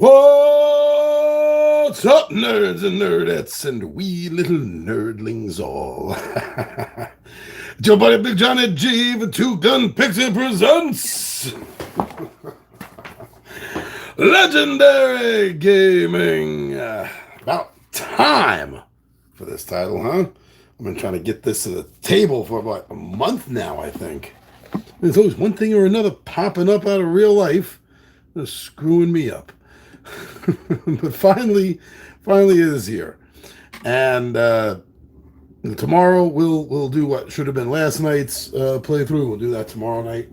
What's up, nerds and nerdettes, and wee little nerdlings all? It's your buddy Big Johnny G, the two-gun Pixie presents Legendary Gaming. About time for this title, huh? I've been trying to get this to the table for about a month now, I think. There's always one thing or another popping up out of real life that's screwing me up. But finally it is here. And tomorrow we'll do what should have been last night's playthrough. We'll do that tomorrow night.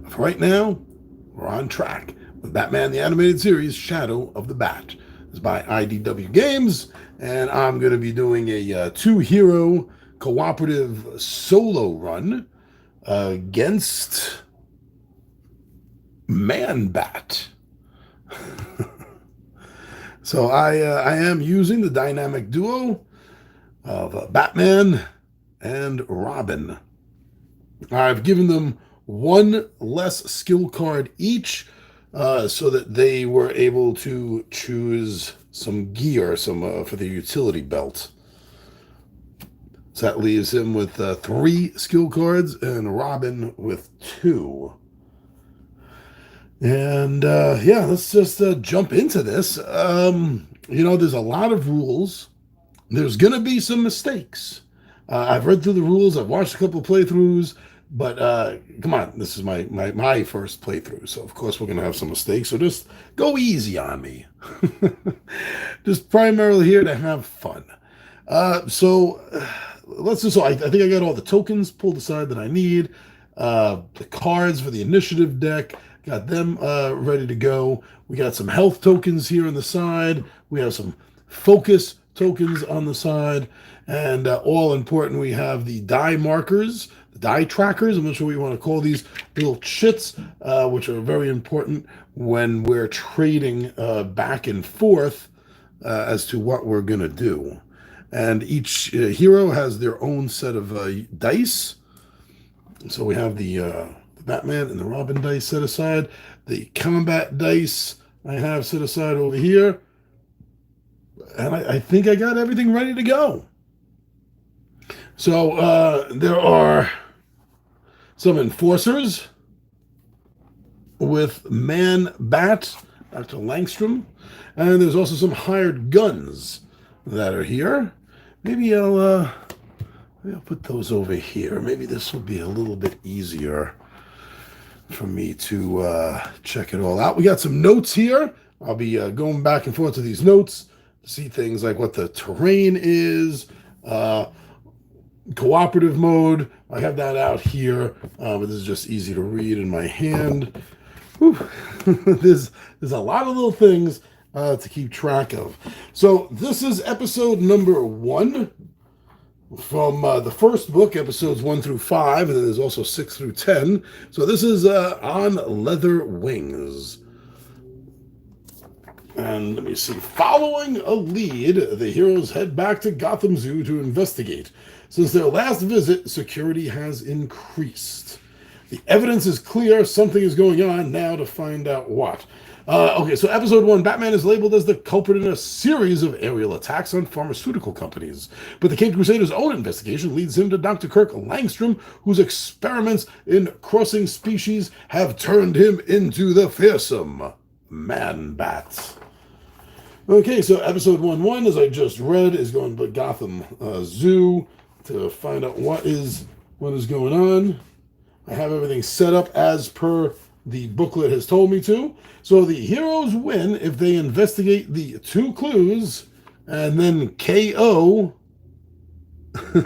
But for right now, we're on track with Batman the Animated Series Shadow of the Bat. It's by IDW Games, and I'm going to be doing a two-hero cooperative solo run against Man-Bat. So I am using the dynamic duo of Batman and Robin. I've given them one less skill card each so that they were able to choose some gear for the utility belt. So that leaves him with 3 skill cards and Robin with 2. And yeah, let's just jump into this. There's a lot of rules. There's going to be some mistakes. I've read through the rules. I've watched a couple of playthroughs. But come on, this is my first playthrough. So, of course, we're going to have some mistakes. So just go easy on me. Just primarily here to have fun. So let's just, I think I got all the tokens pulled aside that I need. The cards for the initiative deck. Got them ready to go. We got some health tokens here on the side. We have some focus tokens on the side. And all important, we have the die markers, the die trackers. I'm not sure what you want to call these little chits, which are very important when we're trading back and forth as to what we're going to do. And each hero has their own set of dice. So we have the Batman and the Robin dice set aside. The combat dice I have set aside over here. And I think I got everything ready to go. So there are some enforcers with Man-Bat, Dr. Langstrom. And there's also some hired guns that are here. Maybe I'll put those over here. Maybe this will be a little bit easier for me to check it all out. We got some notes here. I'll be going back and forth to these notes to see things like what the terrain is, cooperative mode. I have that out here, but this is just easy to read in my hand. There's a lot of little things to keep track of. So this is episode number 1. From the first book, episodes 1 through 5, and then there's also 6 through 10. So this is On Leather Wings. And let me see. Following a lead, the heroes head back to Gotham Zoo to investigate. Since their last visit, security has increased. The evidence is clear. Something is going on now to find out what. Okay, so episode 1, Batman is labeled as the culprit in a series of aerial attacks on pharmaceutical companies. But the Caped Crusader's own investigation leads him to Dr. Kirk Langstrom, whose experiments in crossing species have turned him into the fearsome Man-Bat. Okay, so episode 1-1, as I just read, is going to Gotham Zoo to find out what is going on. I have everything set up as per the booklet has told me to. So the heroes win if they investigate the 2 clues and then KO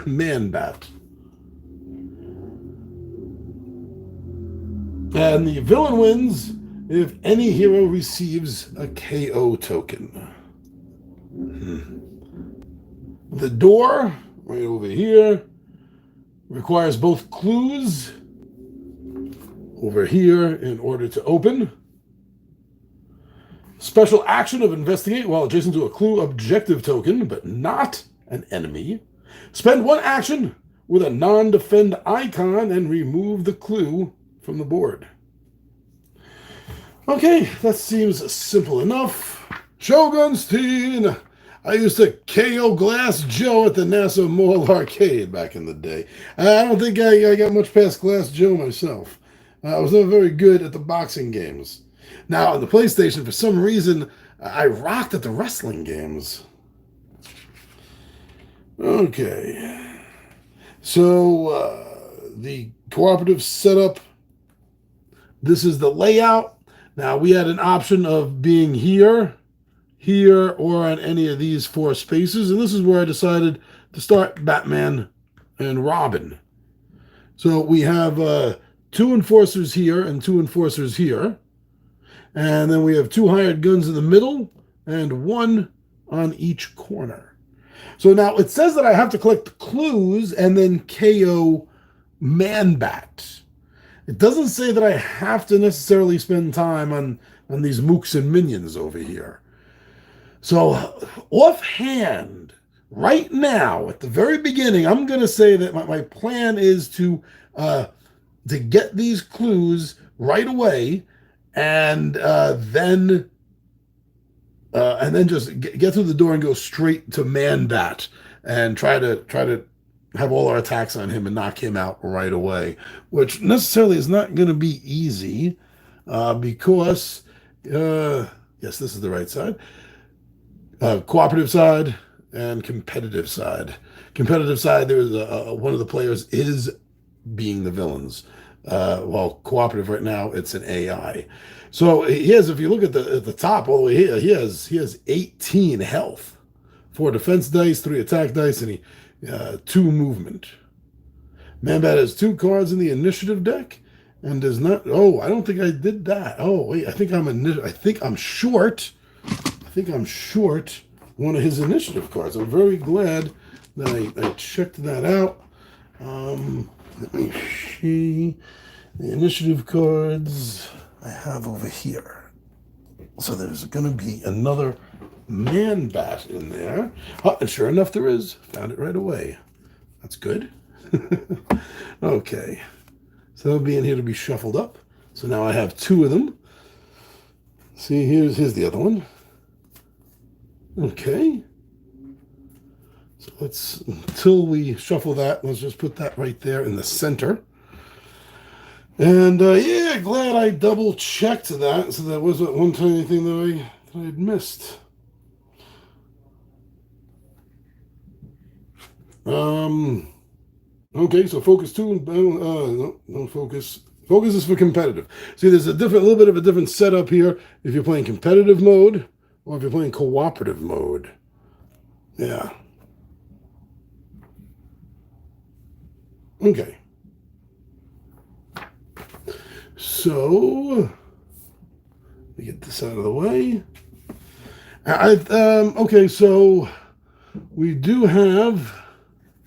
Man-Bat. And the villain wins if any hero receives a KO token. The door, right over here, requires both clues over here in order to open. Special action of investigate while adjacent to a clue objective token, but not an enemy. Spend 1 action with a non-defend icon and remove the clue from the board. Okay, that seems simple enough. Shogunstein! I used to KO Glass Joe at the NASA Mall Arcade back in the day. I don't think I got much past Glass Joe myself. I was never very good at the boxing games. Now, on the PlayStation, for some reason, I rocked at the wrestling games. Okay. So, the cooperative setup. This is the layout. Now, we had an option of being here, here, or on any of these four spaces. And this is where I decided to start Batman and Robin. So we have two enforcers here and two enforcers here. And then we have two hired guns in the middle and one on each corner. So now it says that I have to collect clues and then KO Man-Bat. It doesn't say that I have to necessarily spend time on these mooks and minions over here. So offhand, right now, at the very beginning, I'm going to say that my plan is to get these clues right away and then just get through the door and go straight to Man-Bat and try to have all our attacks on him and knock him out right away, which necessarily is not going to be easy because, yes, this is the right side, cooperative side and competitive side. Competitive side, there's one of the players is being the villains. While cooperative right now, it's an AI. So he has, if you look at the top all the way here, he has 18 health, 4 defense dice, 3 attack dice, and 2 movement. Man-Bat has 2 cards in the initiative deck and does not. Oh, I don't think I did that. Oh wait, I think I'm short. I think I'm short one of his initiative cards. I'm very glad that I checked that out. Let me see the initiative cards I have over here. So there's going to be another Man-Bat in there. Oh, and sure enough, there is. Found it right away. That's good. Okay. So they'll be in here to be shuffled up. So now I have 2 of them. See, here's the other one. Okay. So until we shuffle that, let's just put that right there in the center. And yeah, glad I double checked that. So that wasn't one tiny thing that I had missed. Okay, so focus 2, no focus. Focus is for competitive. See, there's a little bit of a different setup here if you're playing competitive mode or if you're playing cooperative mode. Yeah. Okay. So, let me get this out of the way. Okay, so we do have.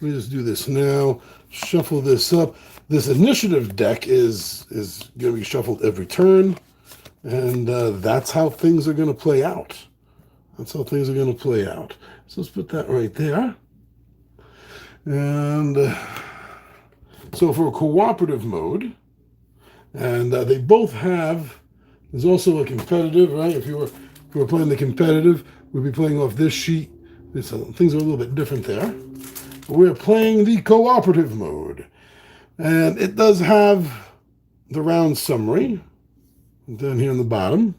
Let me just do this now. Shuffle this up. This initiative deck is going to be shuffled every turn, and that's how things are going to play out. That's how things are going to play out. So let's put that right there. And so for cooperative mode, and they both have. There's also a competitive, right? If you were playing the competitive, we'd be playing off this sheet. Things are a little bit different there. We're playing the cooperative mode. And it does have the round summary down here on the bottom,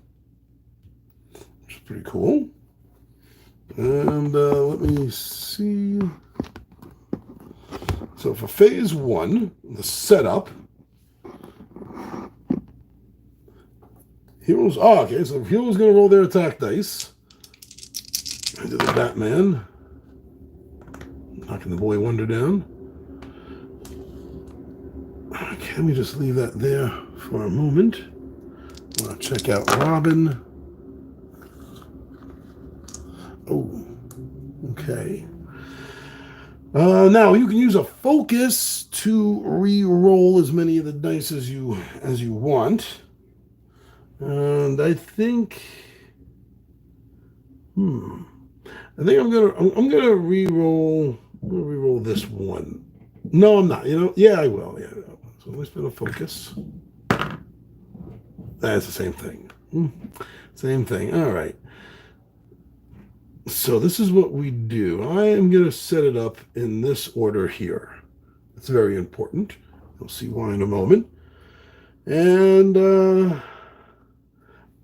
which is pretty cool. And let me see. So for phase 1, the setup. Heroes. Oh, okay. So heroes going to roll their attack dice. Into the Batman. Knocking the Boy Wonder down. Okay, let me just leave that there for a moment. I want to check out Robin. Oh, okay. Now you can use a focus to re-roll as many of the dice as you want. And I think, I think I'm gonna re-roll. I'm gonna re-roll this one. No, I'm not. Yeah, I will. Yeah. So let's put a focus. That's the same thing. Same thing. All right. So this is what we do. I am going to set it up in this order here. It's very important. You'll see why in a moment. And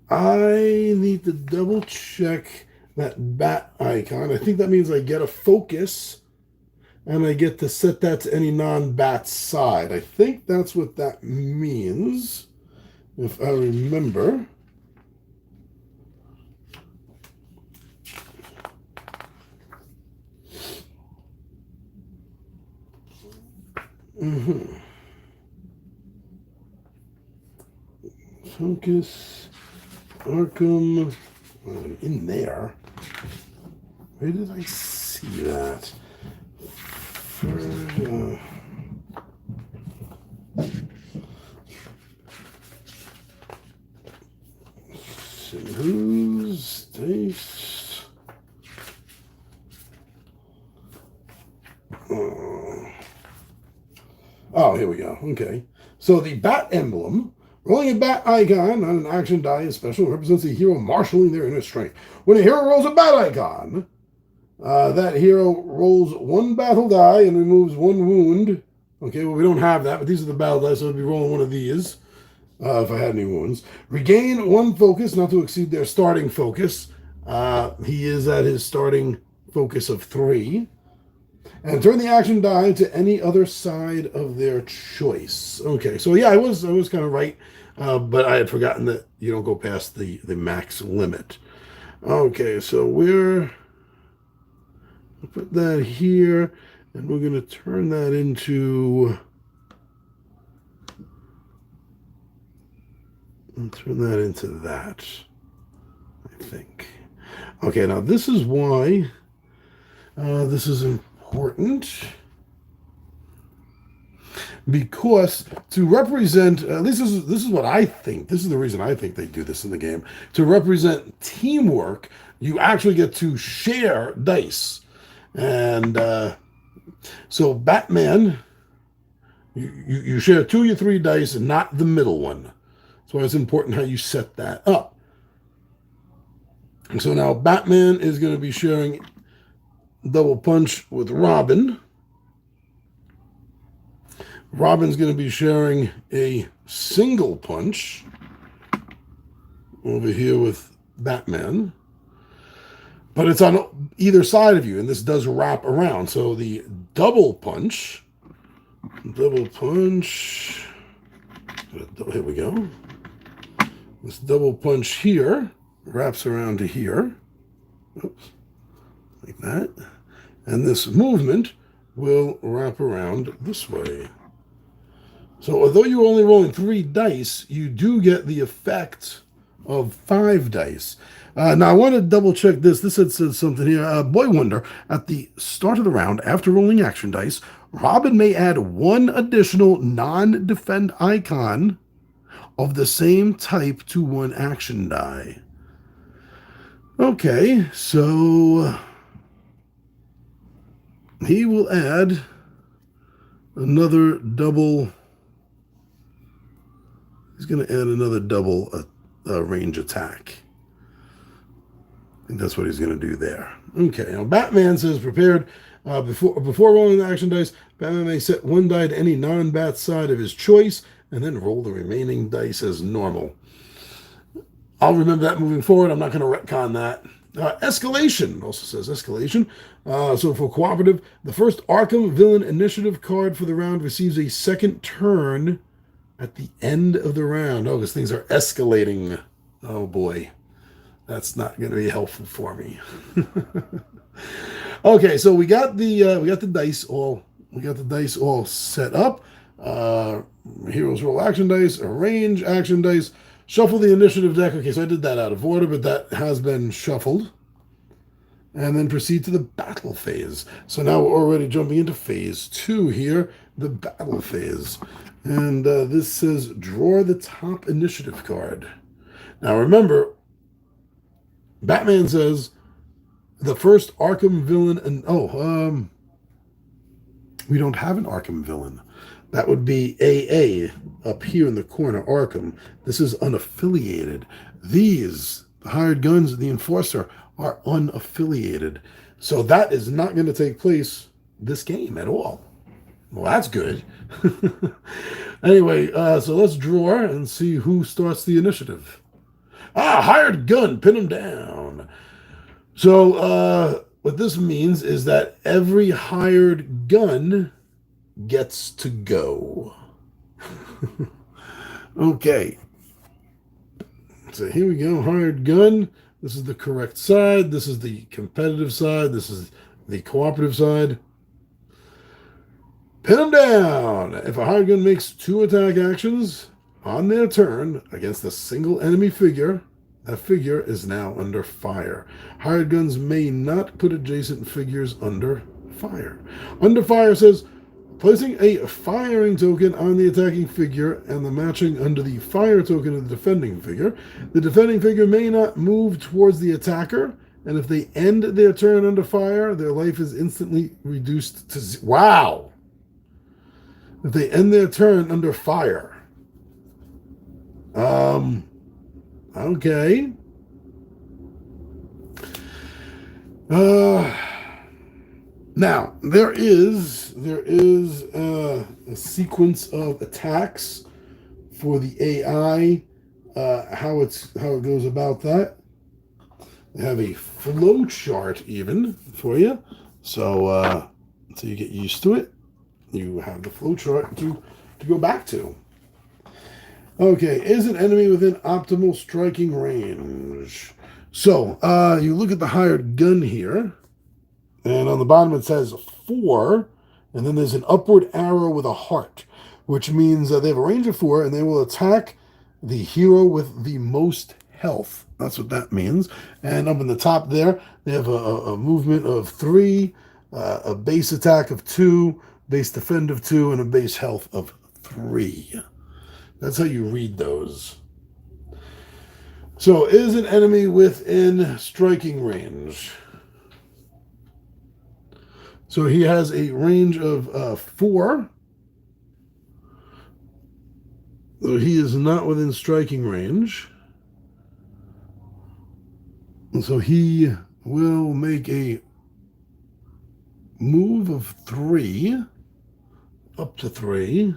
I need to double check that bat icon. I think that means I get a focus and I get to set that to any non-bat side. I think that's what that means, if I remember. Focus, Arkham, in there. Where did I see that? Who's dice? Oh, here we go. Okay. So the bat emblem, rolling a bat icon on an action die is special, represents a hero marshaling their inner strength. When a hero rolls a bat icon, that hero rolls one battle die and removes one wound. Okay, well, we don't have that, but these are the battle dice, so I'd be rolling one of these if I had any wounds. Regain one focus, not to exceed their starting focus. He is at his starting focus of 3. And turn the action die to any other side of their choice. Okay, so yeah, I was kind of right, but I had forgotten that you don't go past the max limit. Okay, so we'll put that here, and we're going to turn that into... I'll turn that into that, I think. Okay, now this is why this is important, because to represent, at least this is what I think, this is the reason I think they do this in the game, to represent teamwork, you actually get to share dice. And so Batman, you share 2 of your 3 dice and not the middle one. That's why it's important how you set that up. And so now Batman is going to be sharing double punch with Robin. Robin's going to be sharing a single punch over here with Batman. But it's on either side of you, and this does wrap around. So the double punch, here we go. This double punch here wraps around to here. Oops. Like that. And this movement will wrap around this way. So although you're only rolling 3 dice, you do get the effect of 5 dice. Now I want to double check this. This said something here. Boy Wonder, at the start of the round, after rolling action dice, Robin may add 1 additional non-defend icon of the same type to 1 action die. Okay, so he will add another double. He's going to add another double range attack. I think that's what he's going to do there. Okay, now Batman says prepared before rolling the action dice, Batman may set 1 die to any non-bat side of his choice and then roll the remaining dice as normal. I'll remember that moving forward. I'm not going to retcon that. Escalation also says escalation. So for cooperative, the first Arkham Villain Initiative card for the round receives a second turn at the end of the round. Oh, because things are escalating. Oh boy, that's not going to be helpful for me. Okay, so we got the dice all set up. Heroes roll action dice, arrange action dice, shuffle the initiative deck. Okay, so I did that out of order, but that has been shuffled. And then proceed to the battle phase. So now we're already jumping into phase 2 here, the battle phase. And this says draw the top initiative card. Now remember, Batman says the first Arkham villain, and we don't have an Arkham villain. That would be AA up here in the corner, Arkham. This is unaffiliated. These, the hired guns and the enforcer, are unaffiliated. So that is not going to take place this game at all. Well, that's good. Anyway, so let's draw and see who starts the initiative. Hired gun, pin him down. So what this means is that every hired gun gets to go. Okay. So here we go, hired gun. This is the correct side. This is the competitive side. This is the cooperative side. Pin them down. If a hired gun makes 2 attack actions on their turn against a single enemy figure, that figure is now under fire. Hired guns may not put adjacent figures under fire. Under fire says, placing a firing token on the attacking figure and the matching under the fire token of the defending figure. The defending figure may not move towards the attacker, and if they end their turn under fire, their life is instantly reduced to zero. Wow! If they end their turn under fire. Okay. Now, there is a sequence of attacks for the AI, how it goes about that. They have a flow chart even for you, so you get used to it. You have the flow chart to go back to. Okay, is an enemy within optimal striking range? So you look at the hired gun here, and on the bottom it says 4, and then there's an upward arrow with a heart, which means that they have a range of 4, and they will attack the hero with the most health. That's what that means. And up in the top there, they have a movement of 3, a base attack of 2, base defend of 2, and a base health of 3. That's how you read those. So, is an enemy within striking range? So he has a range of 4. So he is not within striking range. And so he will make a move of 3, up to 3.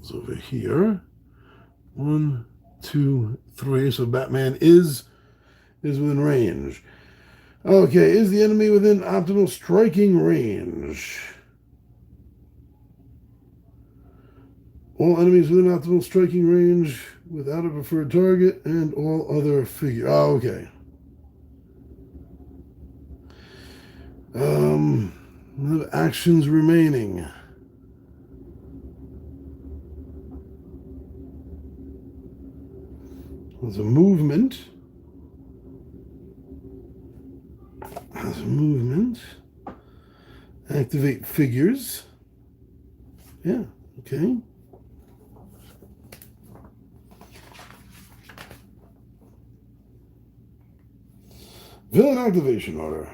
It's over here. 1, 2, 3. So Batman is within range. Okay, is the enemy within optimal striking range? All enemies within optimal striking range without a preferred target and all other figures. Oh, okay. Actions remaining. There's a movement. Activate figures. Yeah, okay. Villain activation order.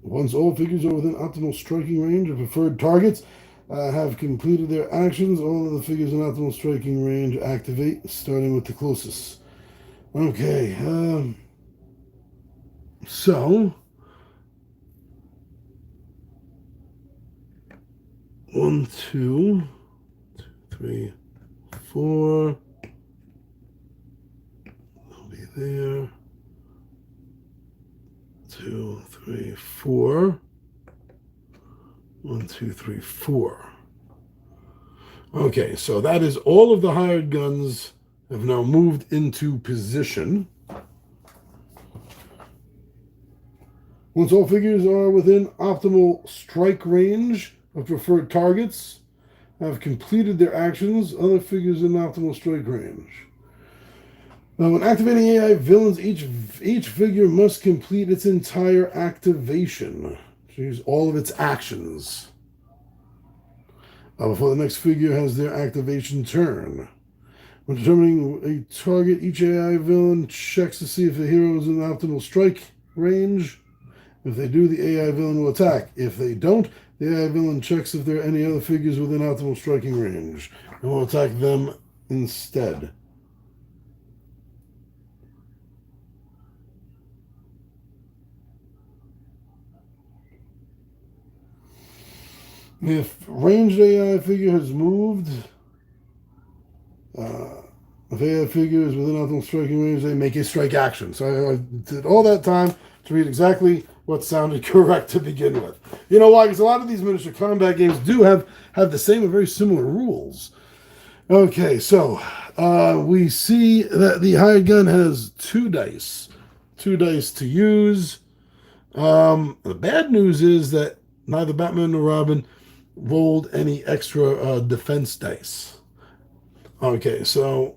Once all figures are within optimal striking range of preferred targets have completed their actions, all of the figures in optimal striking range activate, starting with the closest. Okay, so 1, 2, 3, 4. I'll be there. 2, 3, 4. 1, 2, 3, 4. Okay, so that is all of the hired guns have now moved into position. Once all figures are within optimal strike range of preferred targets, have completed their actions, other figures in optimal strike range. Now, when activating AI villains, each figure must complete its entire activation. Use all of its actions before the next figure has their activation turn. When determining a target, each AI villain checks to see if the hero is in optimal strike range. If they do, the AI villain will attack. If they don't, the AI villain checks if there are any other figures within optimal striking range and will attack them instead. If ranged AI figure has moved, if AI figure is within optimal striking range, they make a strike action. So I did all that time to read exactly what sounded correct to begin with. You know why? Because a lot of these miniature combat games do have the same or very similar rules. Okay, so we see that the hired gun has 2 dice. 2 dice to use. The bad news is that neither Batman nor Robin rolled any extra defense dice. Okay, so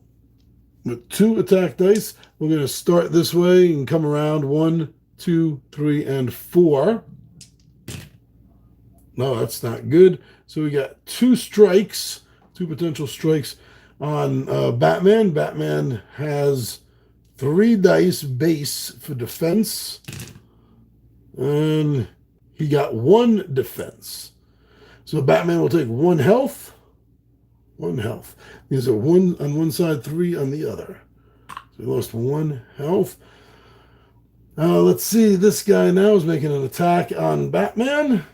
with 2 attack dice, we're going to start this way and come around 1, 2, 3, and 4. No, that's not good. So we got 2 strikes, 2 potential strikes on Batman. Batman has 3 dice base for defense, and he got 1 defense. So Batman will take 1 health. 1 health. These are 1 on one side, 3 on the other. So he lost 1 health. Let's see. This guy now is making an attack on Batman.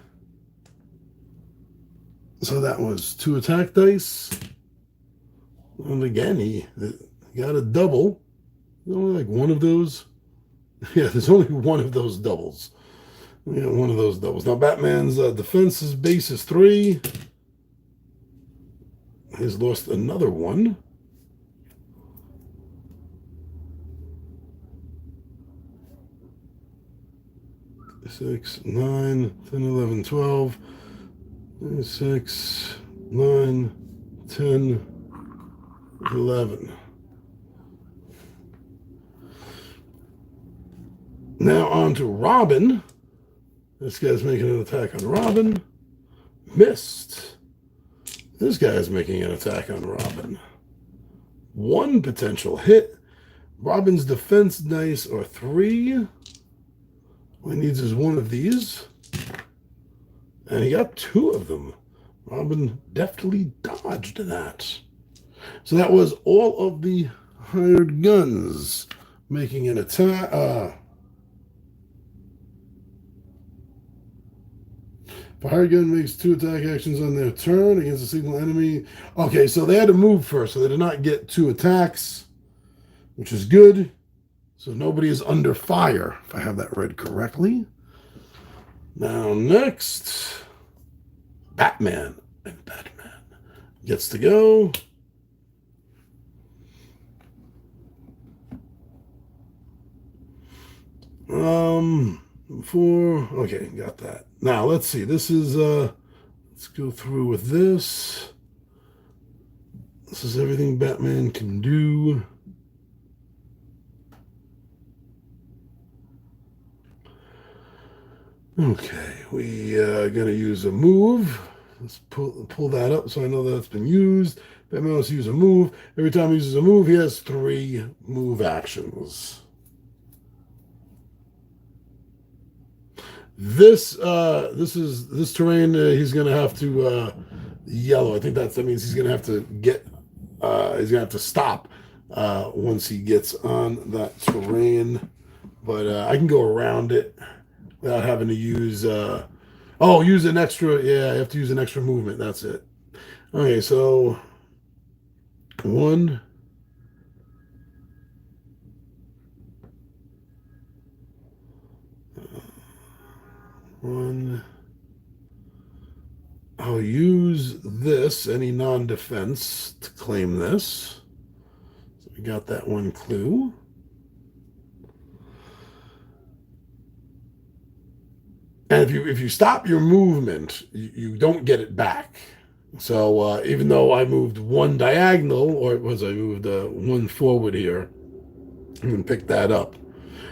So that was 2 attack dice. And again, he got a double. There's only like 1 of those. Yeah, there's only 1 of those doubles. Yeah, 1 of those doubles. Now Batman's defense's base is 3. He's lost another 1. Six, 9, 10, 11, 12, 6, 9, 10, 11. Now on to Robin. This guy's making an attack on Robin. Missed. This guy's making an attack on Robin. 1 potential hit. Robin's defense dice are 3. All he needs is 1 of these. And he got 2 of them. Robin deftly dodged that. So that was all of the hired guns making an attack. The hired gun makes 2 attack actions on their turn against a single enemy. Okay, so they had to move first, so they did not get 2 attacks, which is good. So nobody is under fire, if I have that read correctly. Now next, Batman. And Batman gets to go. Okay, got that. Now let's see. This is let's go through with this. This is everything Batman can do. Okay, we gonna use a move. Let's pull that up so I know that it's been used. Batman wants to use a move. Every time he uses a move, he has 3 move actions. This terrain he's gonna have to yellow. I think that means he's gonna have to get he's gonna have to stop once he gets on that terrain. But I can go around it without having to use use an extra. Yeah, I have to use an extra movement. That's it. Okay, so 1. I'll use this, any non-defense, to claim this. So we got that 1 clue. And if you stop your movement, you don't get it back. So even though I moved 1 diagonal, or I moved 1 forward here, I'm going to pick that up.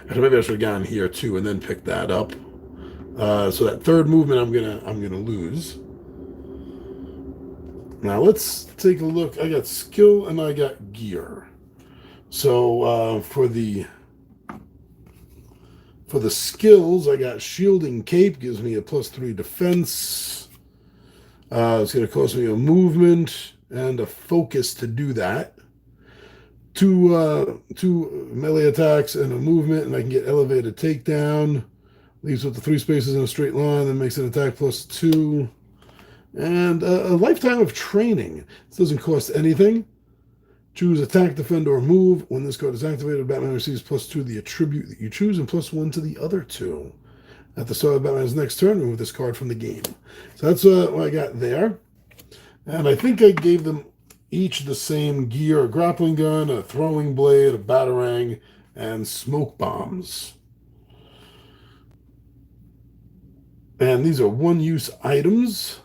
Actually, maybe I should have gone here too and then pick that up. So that 3rd movement I'm gonna lose. Now let's take a look. I got skill and I got gear. So for the For the skills, I got Shielding Cape, gives me a +3 defense. It's going to cost me a movement and a focus to do that. Two melee attacks and a movement, and I can get elevated takedown. Leaves with the 3 spaces in a straight line, then makes an attack +2. And a lifetime of training. This doesn't cost anything. Choose attack, defend, or move. When this card is activated, Batman receives +2 to the attribute that you choose and +1 to the other 2. At the start of Batman's next turn, remove this card from the game. So that's what I got there. And I think I gave them each the same gear: a grappling gun, a throwing blade, a batarang, and smoke bombs. And these are one-use items.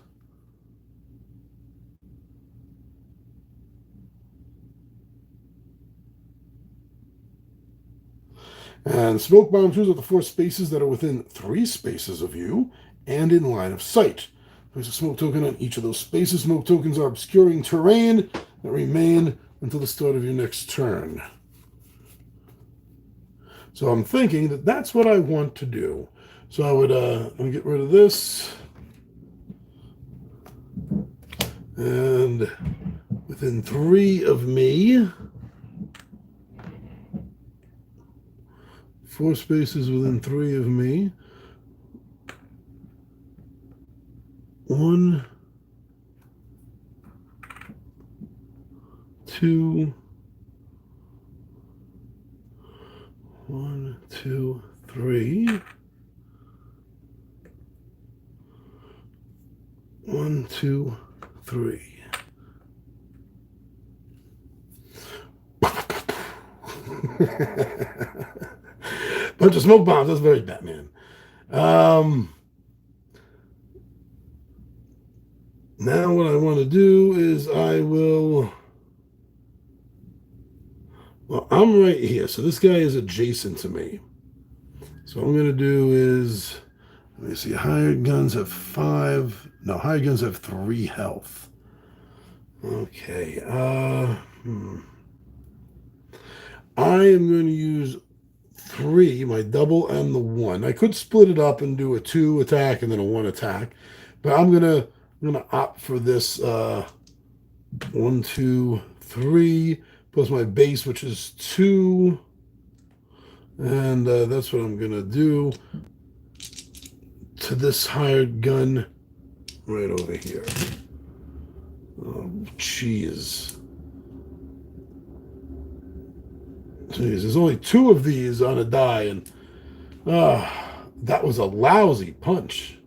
And smoke bomb choose up to 4 spaces that are within 3 spaces of you and in line of sight. There's a smoke token on each of those spaces. Smoke tokens are obscuring terrain that remain until the start of your next turn. So I'm thinking that that's what I want to do. So I would I'm gonna get rid of this. And within 3 of me, 4 spaces within 3 of me. 1, 2, 1, 2, 3. 1, 2, 3. Bunch of smoke bombs. That's very Batman. Now what I want to do is well, I'm right here. So this guy is adjacent to me. So what I'm going to do is, let me see, hired guns have 5. No, hired guns have 3 health. Okay. I am going to use 3, my double and the 1. I could split it up and do a 2 attack and then a 1 attack, but I'm gonna opt for this 1, 2, 3 plus my base, which is 2, and that's what I'm gonna do to this hired gun right over here. Oh, jeez. Jeez, there's only 2 of these on a die, and that was a lousy punch.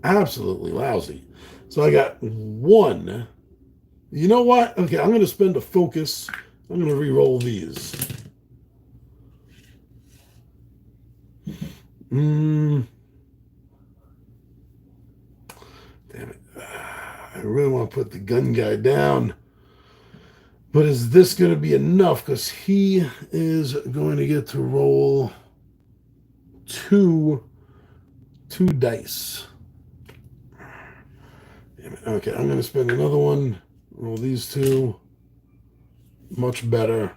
Absolutely lousy. So I got 1. You know what? Okay, I'm going to spend a focus. I'm going to re-roll these. Damn it. I really want to put the gun guy down. But is this going to be enough? Because he is going to get to roll 2 dice. Damn it. Okay, I'm going to spend another one. Roll these 2. Much better.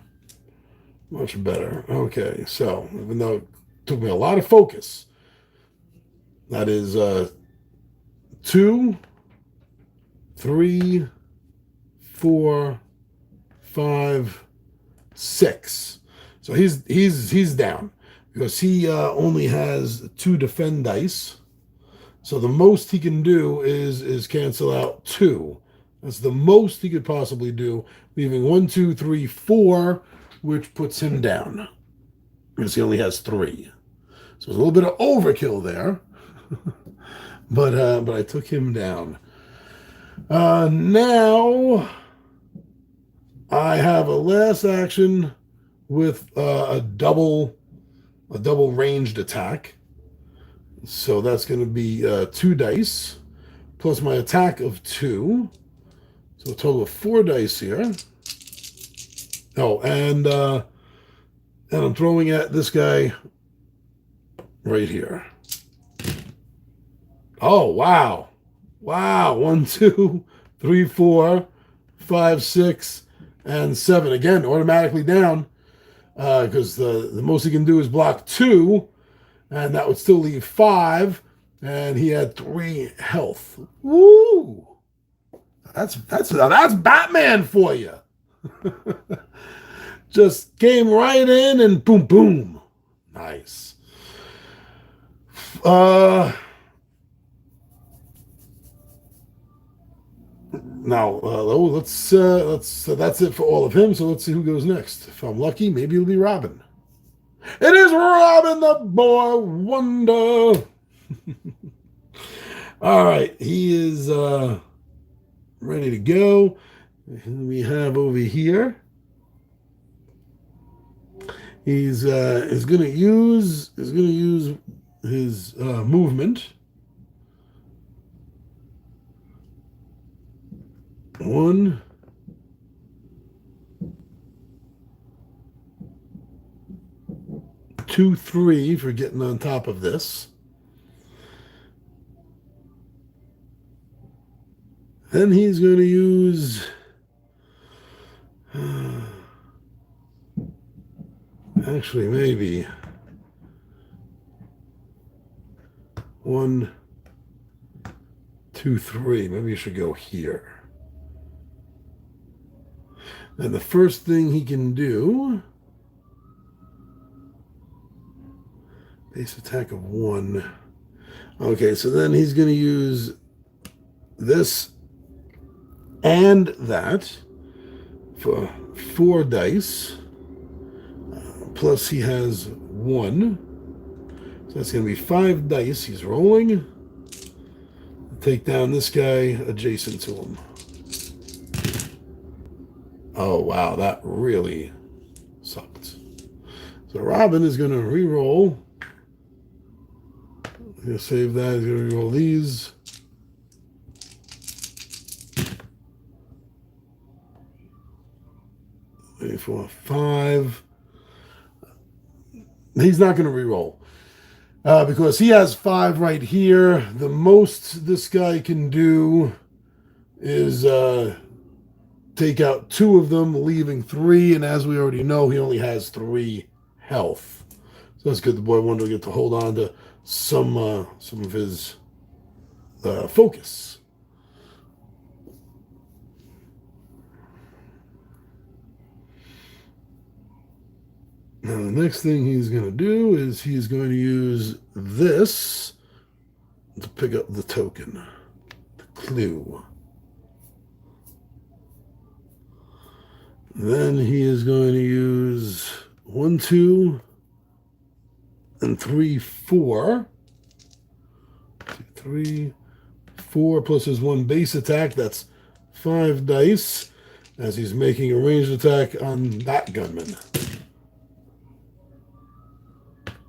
Much better. Okay, so even though it took me a lot of focus, that is 2, 3, 4, 5, 6. So he's down because he only has 2 defend dice. So the most he can do is cancel out 2. That's the most he could possibly do, leaving 1, 2, 3, 4, which puts him down because he only has 3. So there's a little bit of overkill there, but I took him down. Now I have a last action with a double ranged attack. So that's going to be 2 dice plus my attack of 2. So a total of 4 dice here. Oh, and I'm throwing at this guy right here. Oh, wow. Wow. 1, 2, 3, 4, 5, 6, and 7. Again, automatically down because the most he can do is block 2. and that would still leave 5, and he had 3 health. Woo! That's Batman for you. Just came right in and boom, boom. Nice. Now, let's that's it for all of him. So let's see who goes next. If I'm lucky, maybe it'll be Robin. It is Robin the Boy Wonder. All right, he is ready to go. We have over here. He's gonna use his movement. 1, 2, 3 for getting on top of this. Then he's going to use actually maybe 1, 2, 3. Maybe you should go here. And the first thing he can do, base attack of 1. Okay, so then he's going to use this and that for 4 dice. Plus he has 1. So that's going to be 5 dice he's rolling. Take down this guy adjacent to him. Oh, wow, that really sucked. So Robin is going to re-roll. He's going to save that. He's going to re-roll these. Three, 4, 5. He's not going to re-roll. Because he has 5 right here. The most this guy can do is take out 2 of them, leaving 3. And as we already know, he only has 3 health. So that's good. The Boy Wonder will get to hold on to some of his focus. Now, the next thing he's going to do is he's going to use this to pick up the token, the clue. Then he is going to use 1, 2, and 3, 4. 2, 3, 4 plus his 1 base attack. That's 5 dice as he's making a ranged attack on that gunman.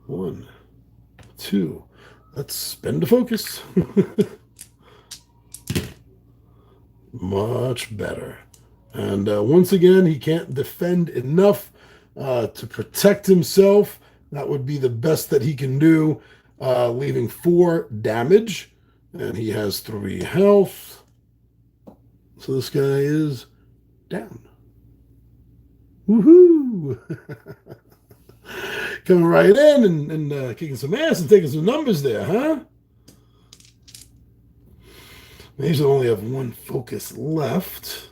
1, 2. Let's spend a focus. Much better. And once again, he can't defend enough to protect himself. That would be the best that he can do, leaving 4 damage. And he has 3 health. So this guy is down. Woohoo! Coming right in and kicking some ass and taking some numbers there, huh? These only have 1 focus left.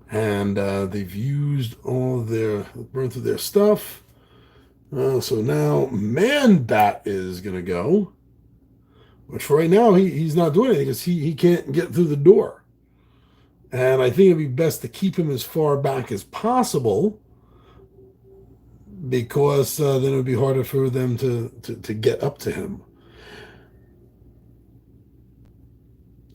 And they've used all their, burned through their stuff. So now Man-Bat is going to go. Which for right now, he's not doing anything because he can't get through the door. And I think it'd be best to keep him as far back as possible, because then it would be harder for them to get up to him.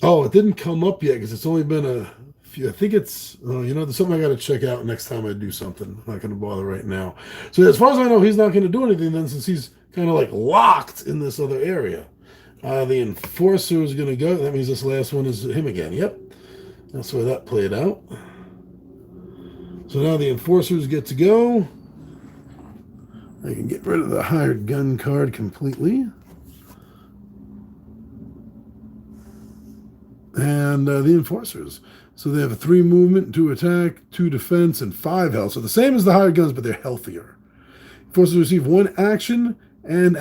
Oh, it didn't come up yet because it's only been a few. I think it's, there's something I got to check out next time I do something. I'm not going to bother right now. So as far as I know, he's not going to do anything then, since he's kind of like locked in this other area. The Enforcer is going to go. That means this last one is him again. Yep. That's where that played out. So now the Enforcers get to go. I can get rid of the hired gun card completely. And the Enforcers. So they have a 3 movement, 2 attack, 2 defense, and 5 health. So the same as the hired guns, but they're healthier. Forced to receive one action and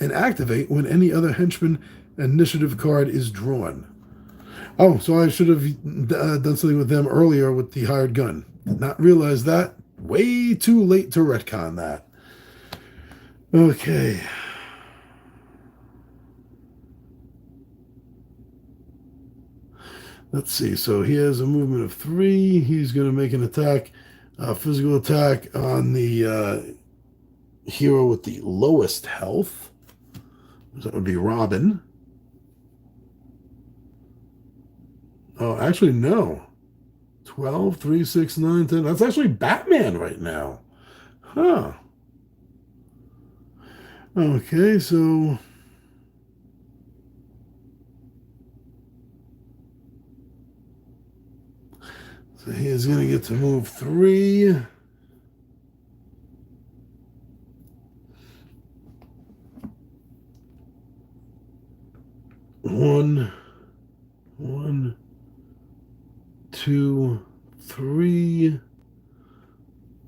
activate when any other henchman initiative card is drawn. Oh, so I should have done something with them earlier with the hired gun. Did not realize that. Way too late to retcon that. Okay. Let's see. So he has a movement of 3. He's going to make an attack, physical attack on the hero with the lowest health. That would be Robin. Oh, actually, no. 12, 3, 6, 9, 10. That's actually Batman right now. Huh. Okay, so he is going to get to move 3. One, 2, 3.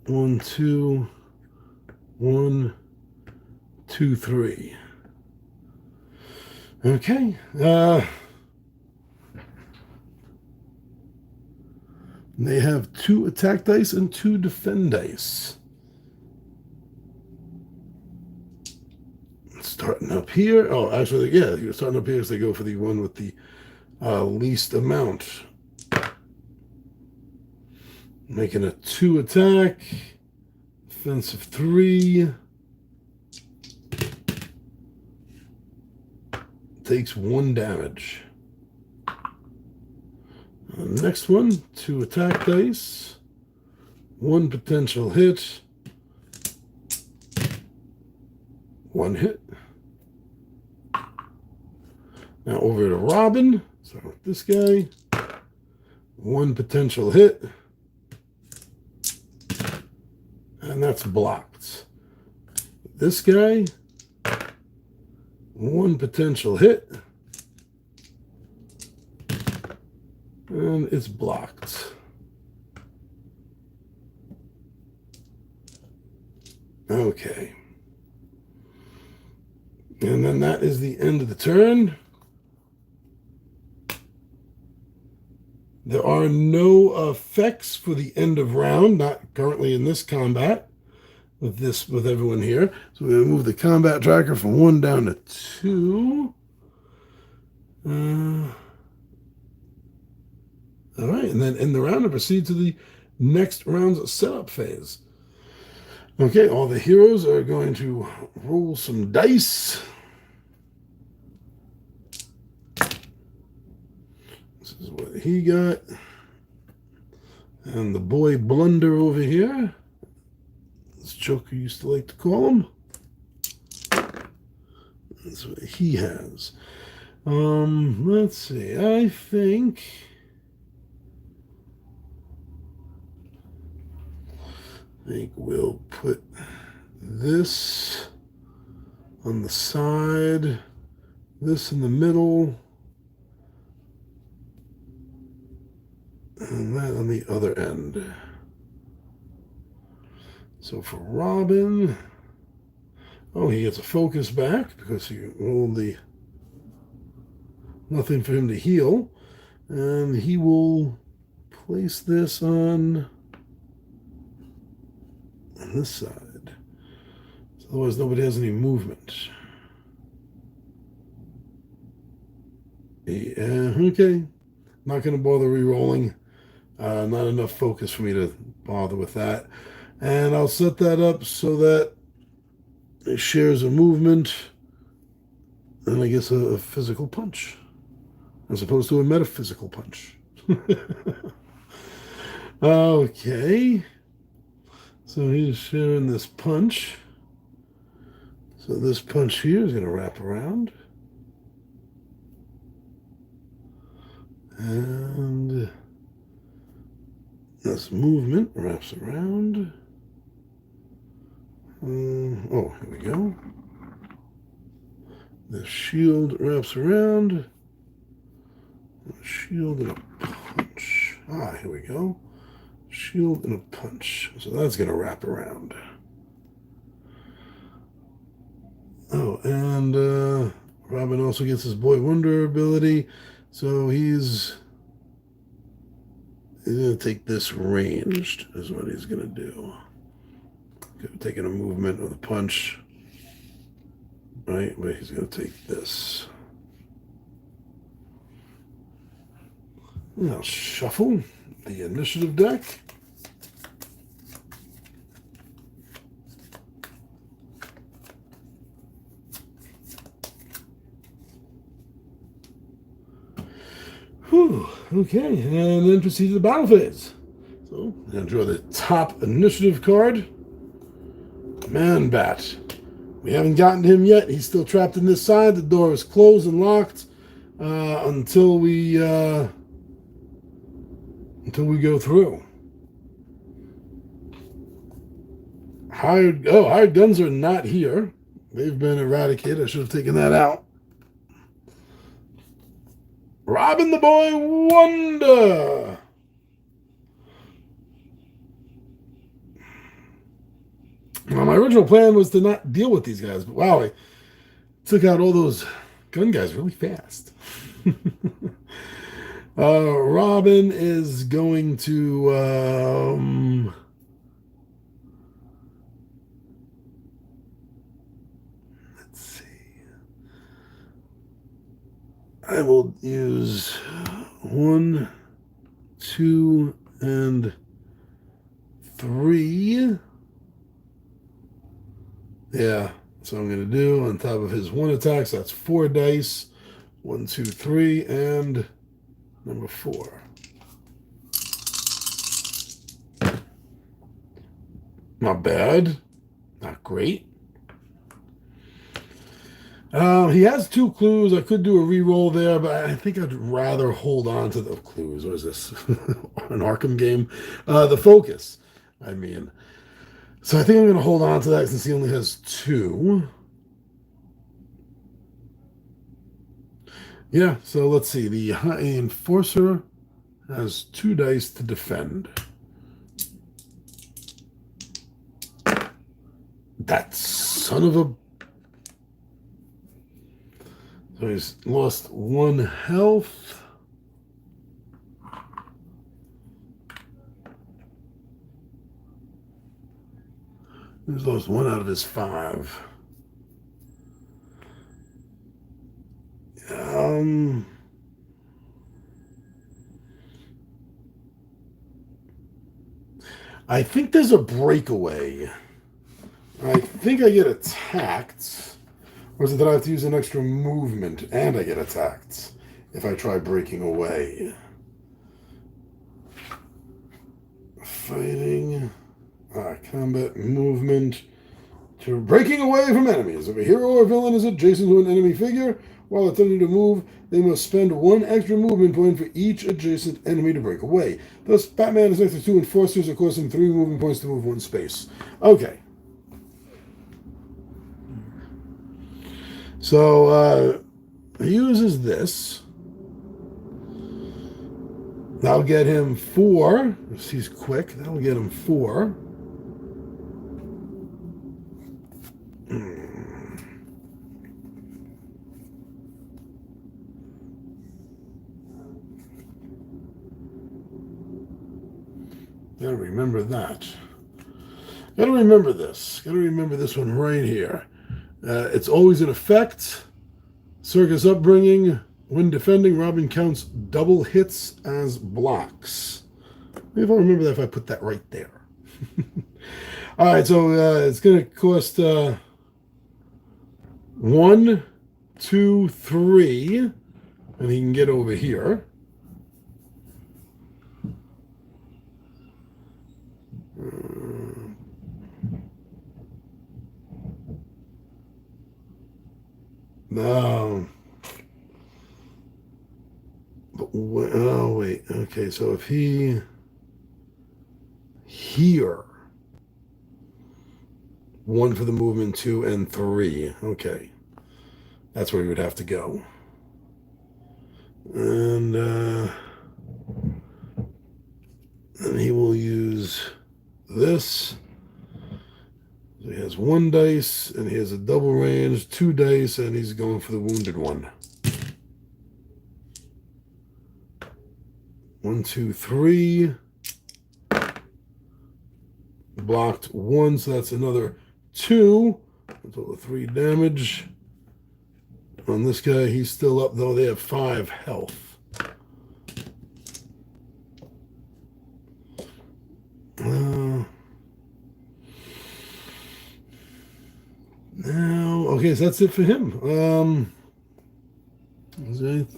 1, 2, 1, 2, 3. Okay. They have 2 attack dice and 2 defend dice. Starting up here. Oh, actually, yeah, you're starting up here as they go for the one with the least amount. Making a 2 attack. Offensive 3. Takes 1 damage. Next one, 2 attack dice. 1 potential hit. 1 hit. Now over to Robin. Start with this guy. 1 potential hit. And that's blocked. This guy. 1 potential hit. And it's blocked. Okay. And then that is the end of the turn. There are no effects for the end of round, not currently in this combat with everyone here. So we're going to move the combat tracker from 1 down to 2. All right, and then end the round and proceed to the next round's setup phase. Okay, all the heroes are going to roll some dice. This is what he got. And the boy Blunder over here, as Joker used to like to call him. That's what he has. Let's see. I think we'll put this on the side, this in the middle, and that on the other end. So for Robin, oh, he gets a focus back because he rolled the nothing for him to heal, and he will place this on this side. So otherwise nobody has any movement. Yeah, okay. Not going to bother re-rolling. Not enough focus for me to bother with that. And I'll set that up so that it shares a movement and I guess a physical punch as opposed to a metaphysical punch. Okay. So he's sharing this punch. So this punch here is going to wrap around. And this movement wraps around. Oh, here we go. The shield wraps around. Shield and a punch. Ah, here we go. Shield and a punch. So that's going to wrap around. and Robin also gets his Boy Wonder ability, so he's going to take this ranged, is what he's going to do. Taking a movement with a punch, right? But he's going to take this. And I'll shuffle the initiative deck. Whew, okay, and then proceed to the battle phase. So, I'm going to draw the top initiative card. Man-Bat. We haven't gotten to him yet. He's still trapped in this side. The door is closed and locked until we go through. Hired guns are not here. They've been eradicated. I should have taken that out. Robin the Boy Wonder. Well, my original plan was to not deal with these guys, but wow, I took out all those gun guys really fast. Robin is going to let's see. I will use 1, 2, and 3. Yeah, that's what I'm going to do on top of his 1 attack. So that's 4 dice. 1, 2, 3, and number 4. Not bad. Not great. He has 2 clues. I could do a re-roll there, but I think I'd rather hold on to the clues. What is this? An Arkham game? The focus, I mean. So I think I'm going to hold on to that since he only has 2. Yeah, so let's see. The Enforcer has 2 dice to defend. That son of a... So he's lost 1 health. He's lost 1 out of his 5. I think there's a breakaway. I think I get attacked. Or is it that I have to use an extra movement and I get attacked if I try breaking away? Fighting. Combat movement. To breaking away from enemies. If a hero or villain is adjacent to an enemy figure, while attempting to move, they must spend 1 extra movement point for each adjacent enemy to break away. Thus, Batman is next to 2 enforcers that cost him 3 movement points to move 1 space. Okay. So, he uses this. That'll get him 4. If he's quick, that'll get him 4. Gotta remember that. Gotta remember this. Gotta remember this one right here. It's always in effect. Circus upbringing. When defending, Robin counts double hits as blocks. Maybe if I remember that if I put that right there. All right, so it's going to cost 1, 2, 3, and he can get over here. No. Oh, wait. Okay, so if he... Here. 1 for the movement, 2, and 3. Okay. That's where he would have to go. And he will use this. So he has 1 1 dice, and he has a double range, 2 dice, and he's going for the wounded one. 1, 2, 3. Blocked 1, so that's another 2. A total of 3 damage. On this guy, he's still up, though. They have 5 health. Now, okay, so that's it for him. I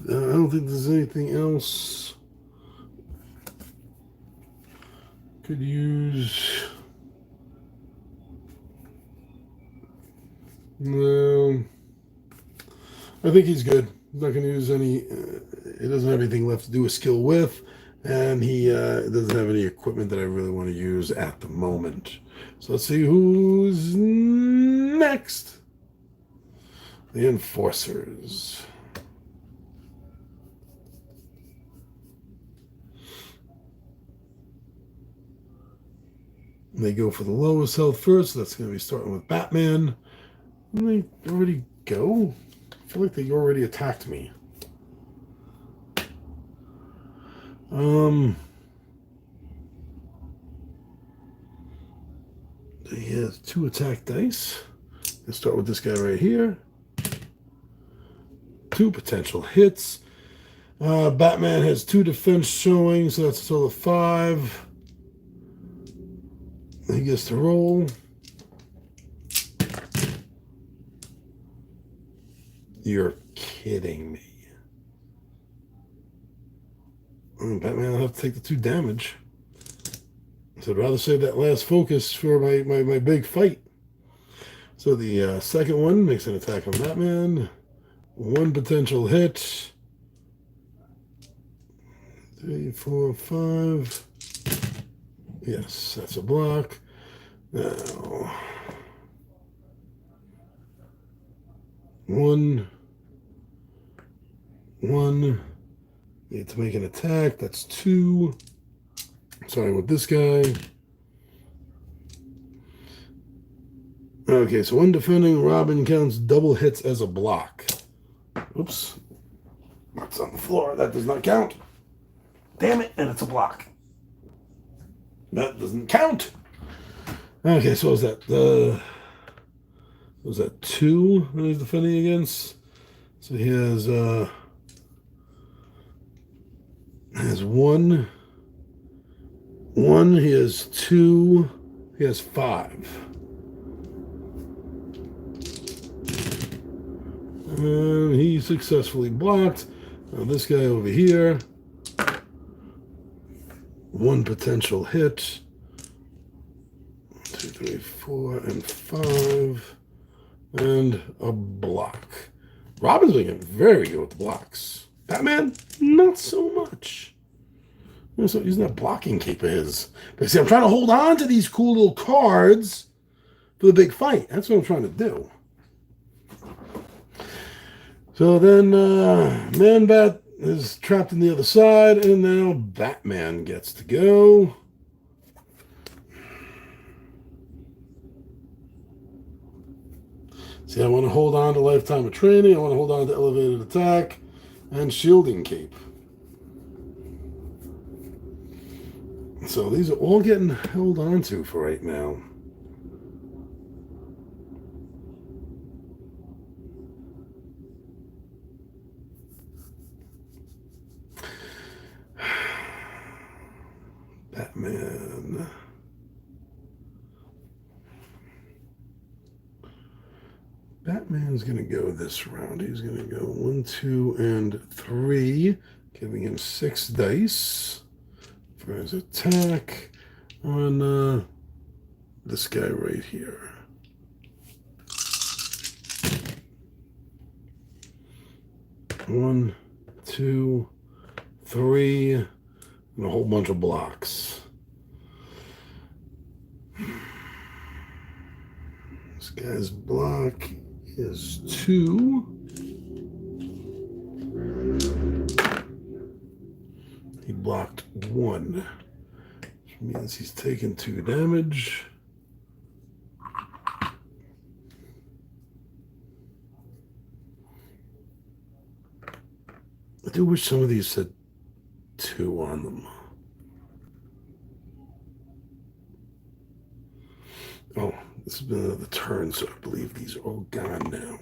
don't think there's anything else. Could use. No. I think he's good. He's not going to use any. He doesn't have anything left to do a skill with, and he doesn't have any equipment that I really want to use at the moment. So let's see who's next. The Enforcers. They go for the lowest health first. So that's going to be starting with Batman. Didn't they already go? I feel like they already attacked me. He has 2 attack dice. Let's start with this guy right here. 2 potential hits. Batman has 2 defense showing, so that's a total of 5. He gets to roll. You're kidding me. Batman will have to take the 2 damage. So I'd rather save that last focus for my big fight. So the second one makes an attack on Batman. 1 potential hit. 3, 4, 5. Yes, that's a block. Now, 1. Need to make an attack. That's 2. Starting with this guy. Okay, so 1 defending, Robin counts double hits as a block. Oops. That's on the floor. That does not count. Damn it, and it's a block. That doesn't count. Okay, so what was that 2 that he's defending against? So he has 1. 1, he has 2, he has 5. And he successfully blocked. Now this guy over here. 1 potential hit. 1, 2, 3, 4, and 5. And a block. Robin's been getting very good with the blocks. Batman, not so much. So using that blocking cape of his. But see, I'm trying to hold on to these cool little cards for the big fight. That's what I'm trying to do. So then Man-Bat is trapped on the other side, and now Batman gets to go. See, I want to hold on to Lifetime of Training. I want to hold on to Elevated Attack and Shielding Cape. So these are all getting held on to for right now. Batman. Batman's going to go this round. He's going to go 1, 2, and 3, giving him 6 dice for his attack on this guy right here. One, 2, 3, and a whole bunch of blocks. This guy's block is 2. He blocked 1, which means he's taken 2 damage. do wish some of these said 2 on them. Oh, this has been another turn, so I believe these are all gone now.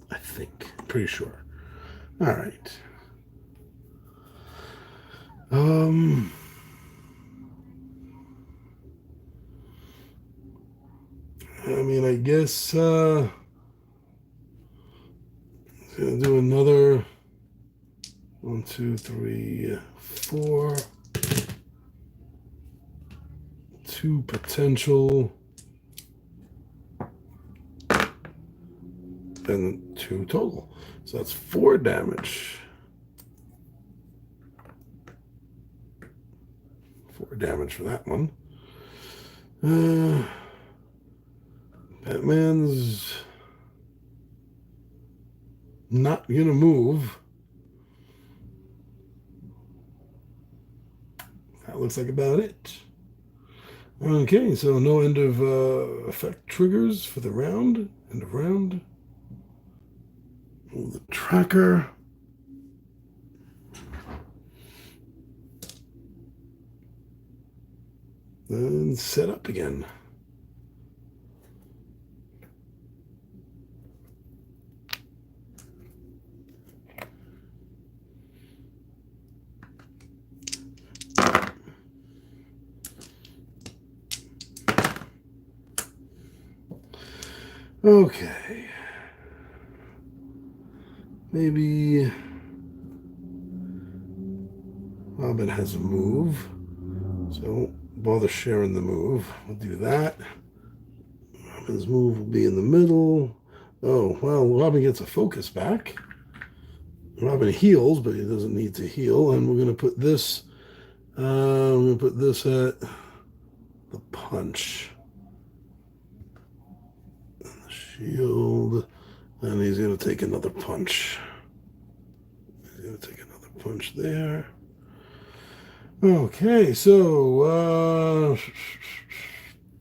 I think. I'm pretty sure. All right. I mean, I guess gonna do another 1, 2, 3, 4. 2 potential. And 2 total. So that's 4 damage. 4 damage for that one. Batman's not gonna move. That looks like about it. Okay, so no end of effect triggers for the round. End of round. Move the tracker. And set up again. Okay. Maybe Robin has a move, so don't bother sharing the move. We'll do that. Robin's move will be in the middle. Oh, well, Robin gets a focus back. Robin heals, but he doesn't need to heal. And we're going to put this, at the punch. And the shield. And he's going to take another punch. He's going to take another punch there. Okay, so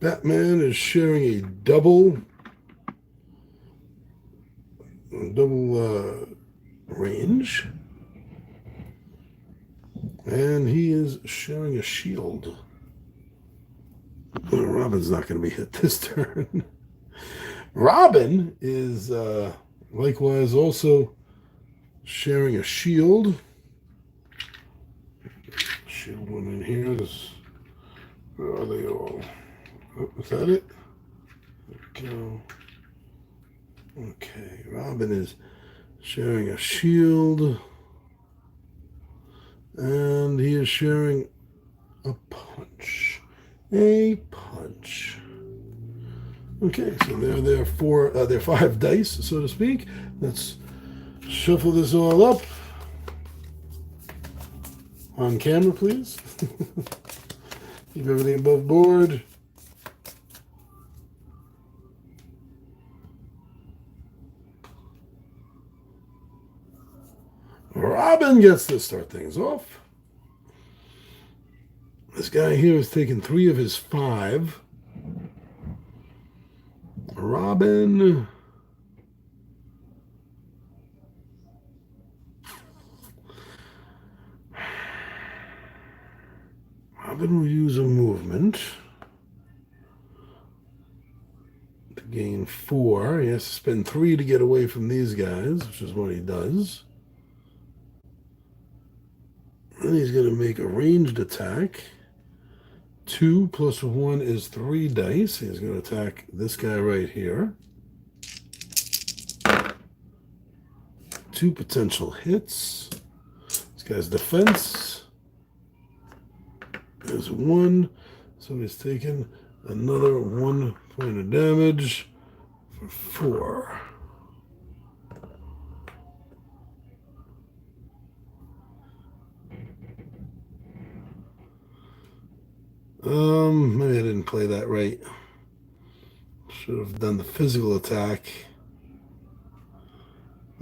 Batman is sharing a double range. And he is sharing a shield. Robin's not going to be hit this turn. Robin is likewise also sharing a shield. Shield one in here. Where are they all? Oh, is that it? There we go. Okay, Robin is sharing a shield. And he is sharing a punch. A punch. Okay, so there are 5 dice, so to speak. Let's shuffle this all up. On camera, please. Keep everything above board. Robin gets to start things off. This guy here has taken 3 of his 5. Robin will use a movement to gain 4. He has to spend 3 to get away from these guys, which is what he does. Then he's going to make a ranged attack. 2 plus 1 is 3 dice. He's going to attack this guy right here. 2 potential hits. This guy's defense is 1. So he's taken another 1 point of damage for 4. Maybe I didn't play that right. Should have done the physical attack.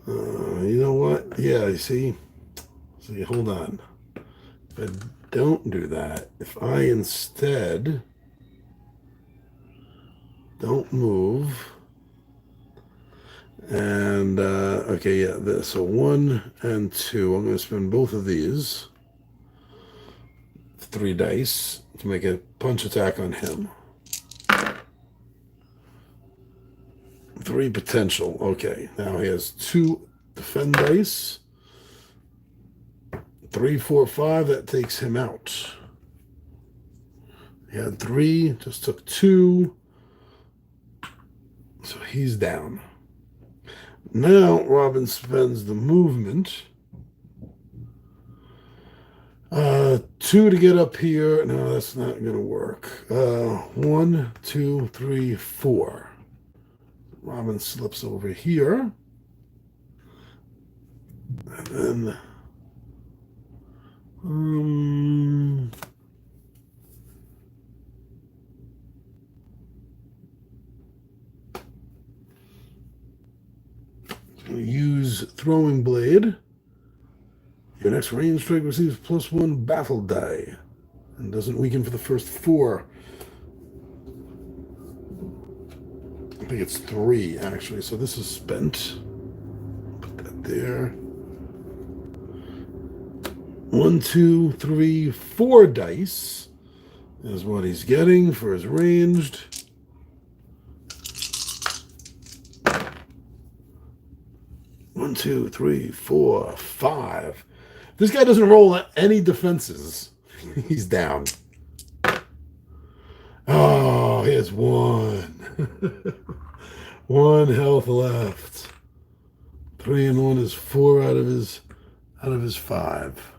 You know what? Yeah, you see? See, hold on. If I don't do that, if I instead don't move, And, okay, yeah, this. So 1 and 2. I'm going to spend both of these. 3 dice to make a punch attack on him. 3 potential. Okay, now he has 2 defend dice. 3, 4, 5. That takes him out. He had 3, just took 2. So he's down. Now Robin spends the movement. 2 to get up here. No, that's not going to work. 1, 2, 3, 4. Robin slips over here. And then use throwing blade. Your next range strike receives +1 battle die and doesn't weaken for the first 4. I think it's 3 actually. So this is spent. Put that there. 1, 2, 3, 4 dice is what he's getting for his ranged. One, 2, 3, 4, 5. This guy doesn't roll any defenses. He's down. Oh, he has 1. 1 health left. 3 and 1 is 4 out of his 5.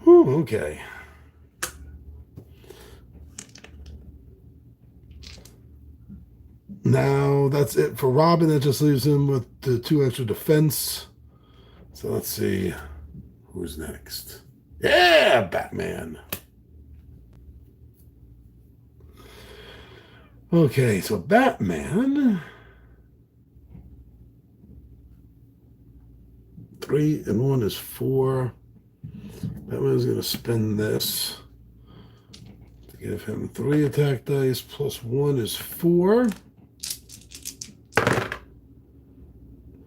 Whew, okay. Now that's it for Robin. That just leaves him with the 2 extra defense. So let's see who's next. Yeah, Batman. Okay, so Batman. 3 and 1 is 4. Batman's going to spend this to give him 3 attack dice plus 1 is 4.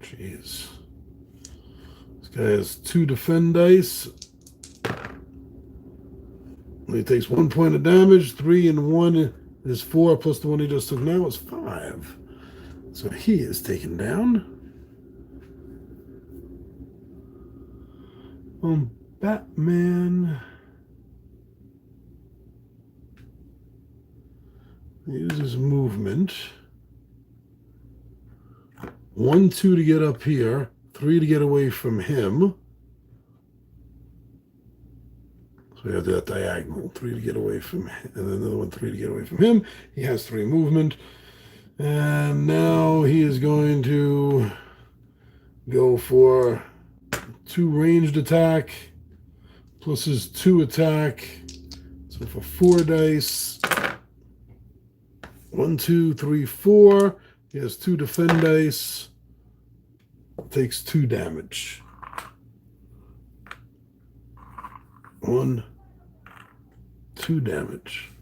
Jeez. This guy has 2 defend dice. He takes 1 point of damage. 3 and 1 is 4, plus the 1 he just took now is 5. So he is taken down. Batman uses movement. 1, 2 to get up here, 3 to get away from him. So we have that diagonal, 3 to get away from him, and then another one, 3 to get away from him. He has 3 movement. And now he is going to go for 2 ranged attack, plus his 2 attack. So for 4 dice, 1, 2, 3, 4. He has 2 defend dice. Takes 2 damage. 1, 2 damage.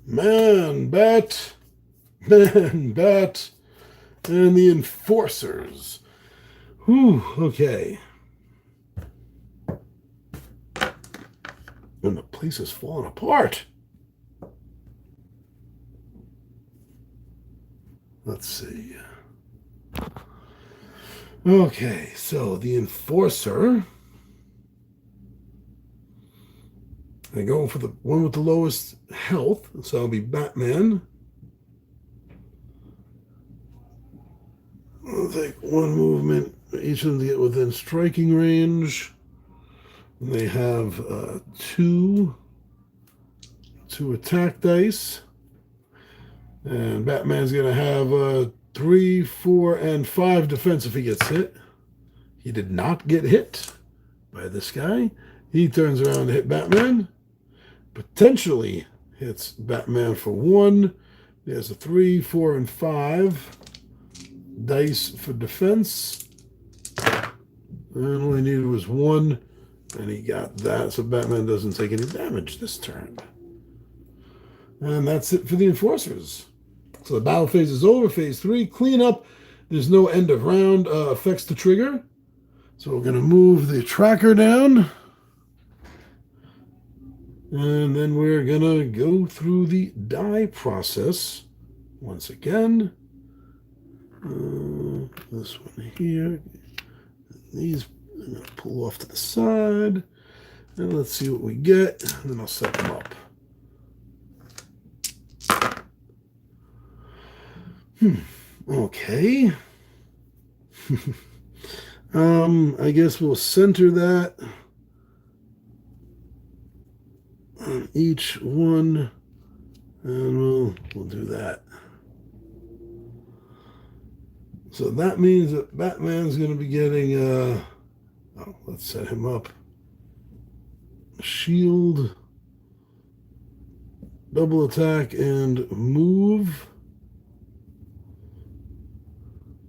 Man, Bat, and the enforcers. Whew, okay. And the place is falling apart. Let's see. Okay, so the enforcer. I go for the one with the lowest health, so I'll be Batman. I'll take 1 movement. Each of them get within striking range. They have 2 attack dice. And Batman's going to have 3, 4, and 5 defense if he gets hit. He did not get hit by this guy. He turns around to hit Batman. Potentially hits Batman for 1. He has a 3, 4, and 5 dice for defense. And all he needed was 1, and he got that. So Batman doesn't take any damage this turn. And that's it for the enforcers. So the battle phase is over. Phase 3, cleanup. There's no end of round effects to trigger. So we're going to move the tracker down. And then we're going to go through the die process once again. This one here. These I'm going to pull off to the side. And let's see what we get. And then I'll set them up. Okay. I guess we'll center that on each one, and we'll do that. So that means that Batman's going to be getting let's set him up. Shield, double attack, and move.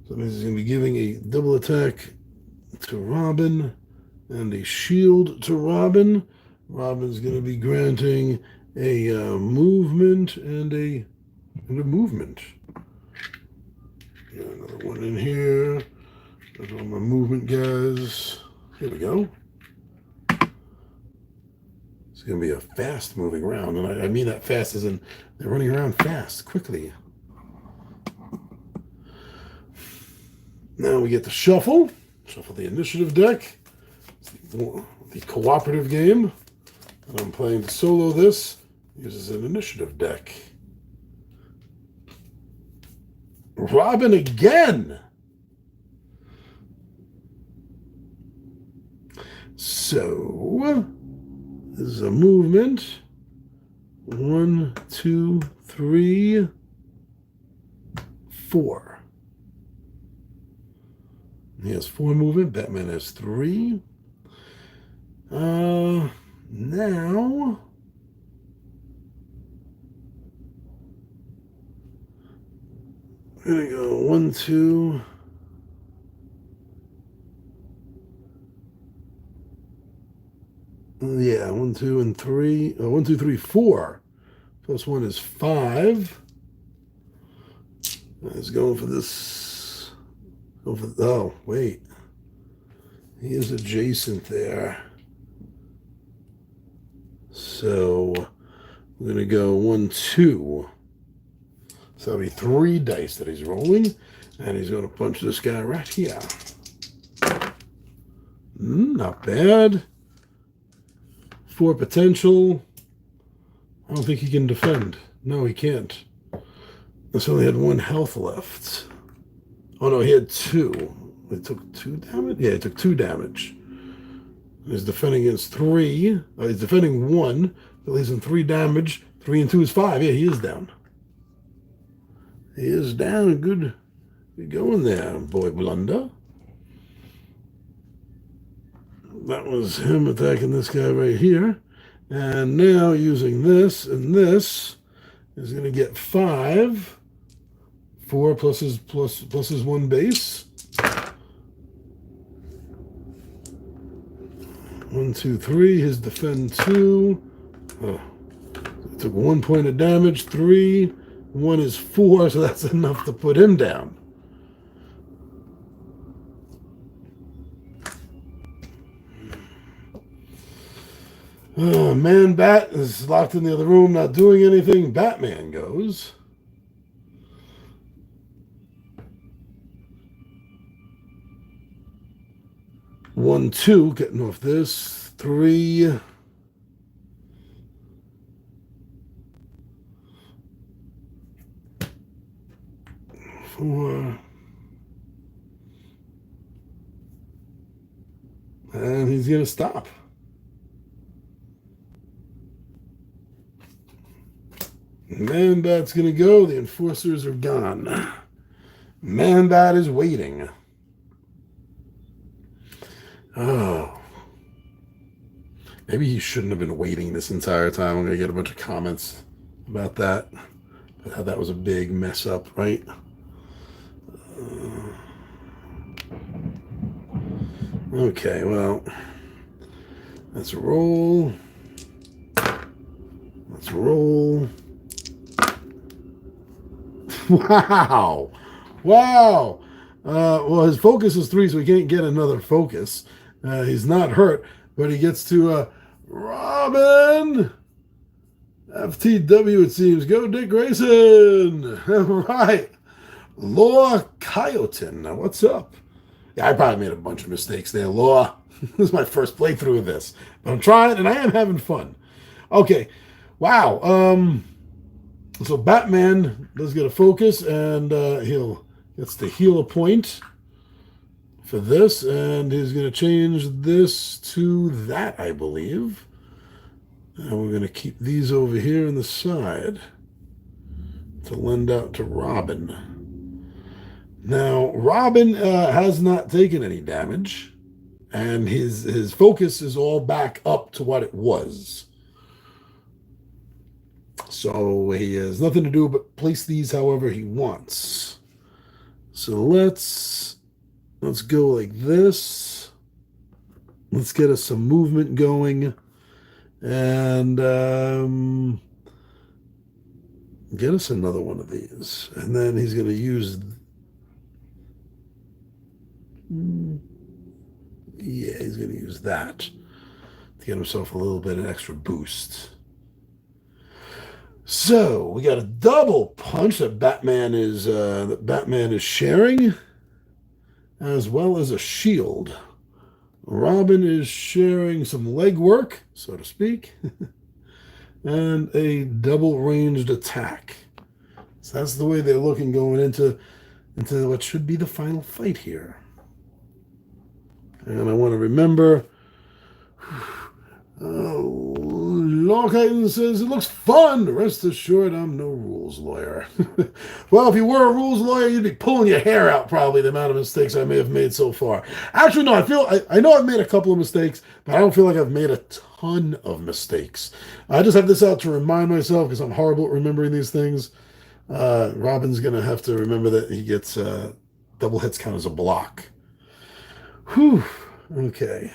So that means he's going to be giving a double attack to Robin and a shield to Robin. Robin's going to be granting a movement and a movement. Got another one in here. There's all my movement guys. Here we go. It's going to be a fast moving round, and I mean that fast as in they're running around fast, quickly. Now we get to shuffle the initiative deck. It's the cooperative game. And I'm playing to solo this. Uses an initiative deck. Robin again! So, this is a movement. 1, 2, 3, 4. He has 4 movement. Batman has 3. Now we're gonna go 1, 2. Yeah, 1, 2, and 3. 1, 2, 3, 4. Plus 1 is 5. He's going for this. Oh, wait. He is adjacent there. So we're going to go 1, 2. So that'll be 3 dice that he's rolling. And he's going to punch this guy right here. Not bad. 4 potential. I don't think he can defend. No, he can't. This only had 1 health left. Oh no, he had 2. He took 2 damage? Yeah, he took 2 damage. He's defending against 3. He's defending 1. That leaves him 3 damage. 3 and 2 is 5. Yeah, he is down. He is down. Good going there, boy Blunder. That was him attacking this guy right here. And now using this and this is going to get 5. 4 plus his 1 base. 1, 2, 3. His defend 2. Oh, he took 1 point of damage. 3. 1 is 4, so that's enough to put him down. Man-Bat is locked in the other room, not doing anything. Batman goes. One, 2, getting off this. 3. 4. And he's going to stop. Man-Bat's going to go. The enforcers are gone. Man-Bat is waiting. Oh. Maybe he shouldn't have been waiting this entire time. I'm going to get a bunch of comments about that. How that was a big mess up, right? Okay, well, let's roll. Let's roll. Wow. Wow. Well, his focus is 3, so he can't get another focus. He's not hurt, but he gets to Robin. FTW, it seems. Go, Dick Grayson. All right. Law Coyoten. Now, what's up? Yeah, I probably made a bunch of mistakes there, Law. This is my first playthrough of this. But I'm trying, and I am having fun. Okay. Wow. So Batman does get a focus, and he'll gets to heal a point for this, and he's going to change this to that, I believe. And we're going to keep these over here on the side to lend out to Robin. Now, Robin has not taken any damage, and his focus is all back up to what it was. So he has nothing to do but place these however he wants. So let's go like this. Let's get us some movement going, and get us another one of these. And then he's going to use, yeah, he's going to use that to get himself a little bit of extra boost. So we got a double punch that Batman is sharing, as well as a shield. Robin is sharing some leg work, so to speak, and a double ranged attack. So that's the way they're looking going into what should be the final fight here. And I want to remember. Lawkite says, it looks fun. Rest assured, I'm no rules lawyer. Well, if you were a rules lawyer, you'd be pulling your hair out probably the amount of mistakes I may have made so far. Actually, no, I know I've made a couple of mistakes, but I don't feel like I've made a ton of mistakes. I just have this out to remind myself because I'm horrible at remembering these things. Robin's going to have to remember that he gets double hits count as a block. Whew. Okay.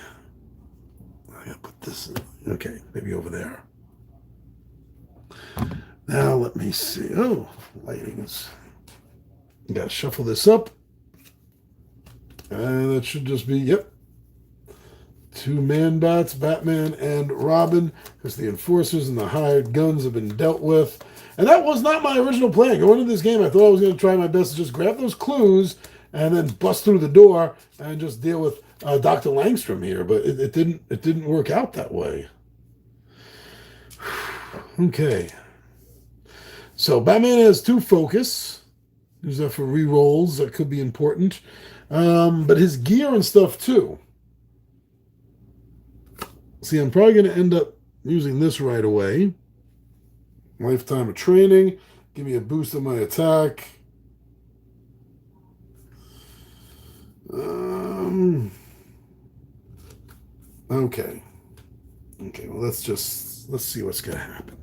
I gotta put this in. Okay, maybe over there. Now let me see. Oh, lighting is. Gotta shuffle this up. And that should just be, yep. 2 man bats, Batman and Robin, because the enforcers and the hired guns have been dealt with. And that was not my original plan. Going into this game, I thought I was going to try my best to just grab those clues and then bust through the door and just deal with Dr. Langstrom here, but it didn't work out that way. Okay. So Batman has 2 focus. Use that for re-rolls. That could be important. But his gear and stuff too. See, I'm probably going to end up using this right away. Lifetime of training. Give me a boost on my attack. Okay. Okay, well, let's see what's going to happen.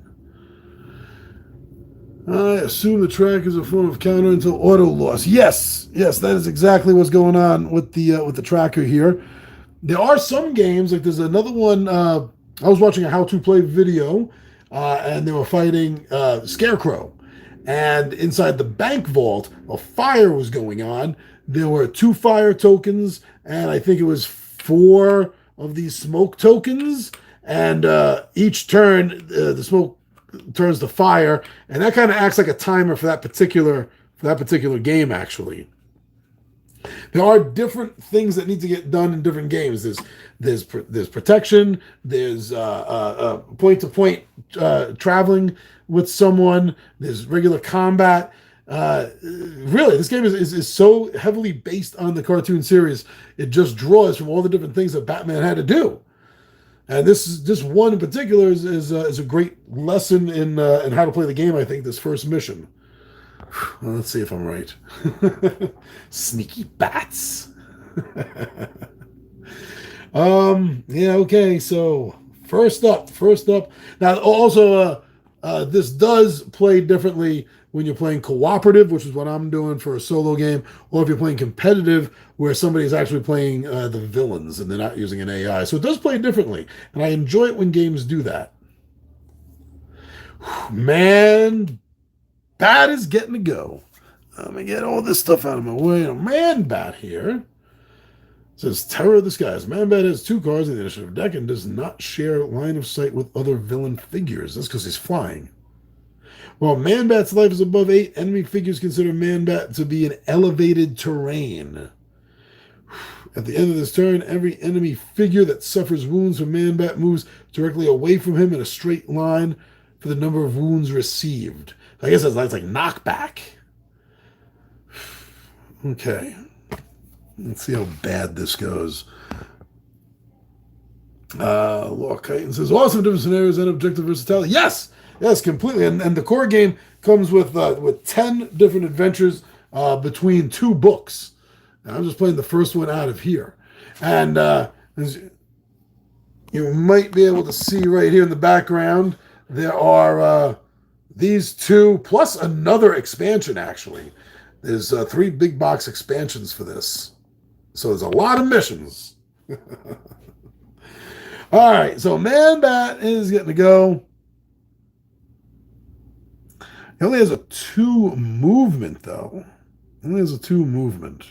I assume the track is a form of counter until auto loss. Yes, that is exactly what's going on with the tracker here. There are some games, like there's another one, I was watching a how-to-play video, and they were fighting Scarecrow. And inside the bank vault, a fire was going on. There were 2 fire tokens, and I think it was 4 of these smoke tokens. And each turn, the smoke turns to fire, and that kind of acts like a timer for that particular game. Actually, there are different things that need to get done in different games. There's protection. There's point-to-point traveling with someone. There's regular combat. Really, this game is so heavily based on the cartoon series. It just draws from all the different things that Batman had to do. And this one in particular is a great lesson in how to play the game. I think this first mission. Well, let's see if I'm right. Sneaky bats. Yeah. Okay. So first up. Now, also, this does play differently when you're playing cooperative, which is what I'm doing for a solo game, or if you're playing competitive, where somebody is actually playing the villains and they're not using an AI. So it does play differently, and I enjoy it when games do that. Man, Bat is getting to go. Let me get all this stuff out of my way. A Man-Bat here. It says Terror of the Skies. Man-Bat has 2 cards in the initiative deck and does not share line of sight with other villain figures. That's because he's flying. While Man-Bat's life is above 8, enemy figures consider Man-Bat to be an elevated terrain. At the end of this turn, every enemy figure that suffers wounds from Man-Bat moves directly away from him in a straight line for the number of wounds received. I guess that's like knockback. Okay. Let's see how bad this goes. Law Chitin says, awesome different scenarios and objective versatility. Yes! Yes, completely. And the core game comes with 10 different adventures between 2 books. I'm just playing the first one out of here. And as you might be able to see right here in the background, there are these 2, plus another expansion, actually. There's 3 big box expansions for this. So there's a lot of missions. All right, so Man-Bat is getting to go. He only has a 2 movement, though. He only has a 2 movement.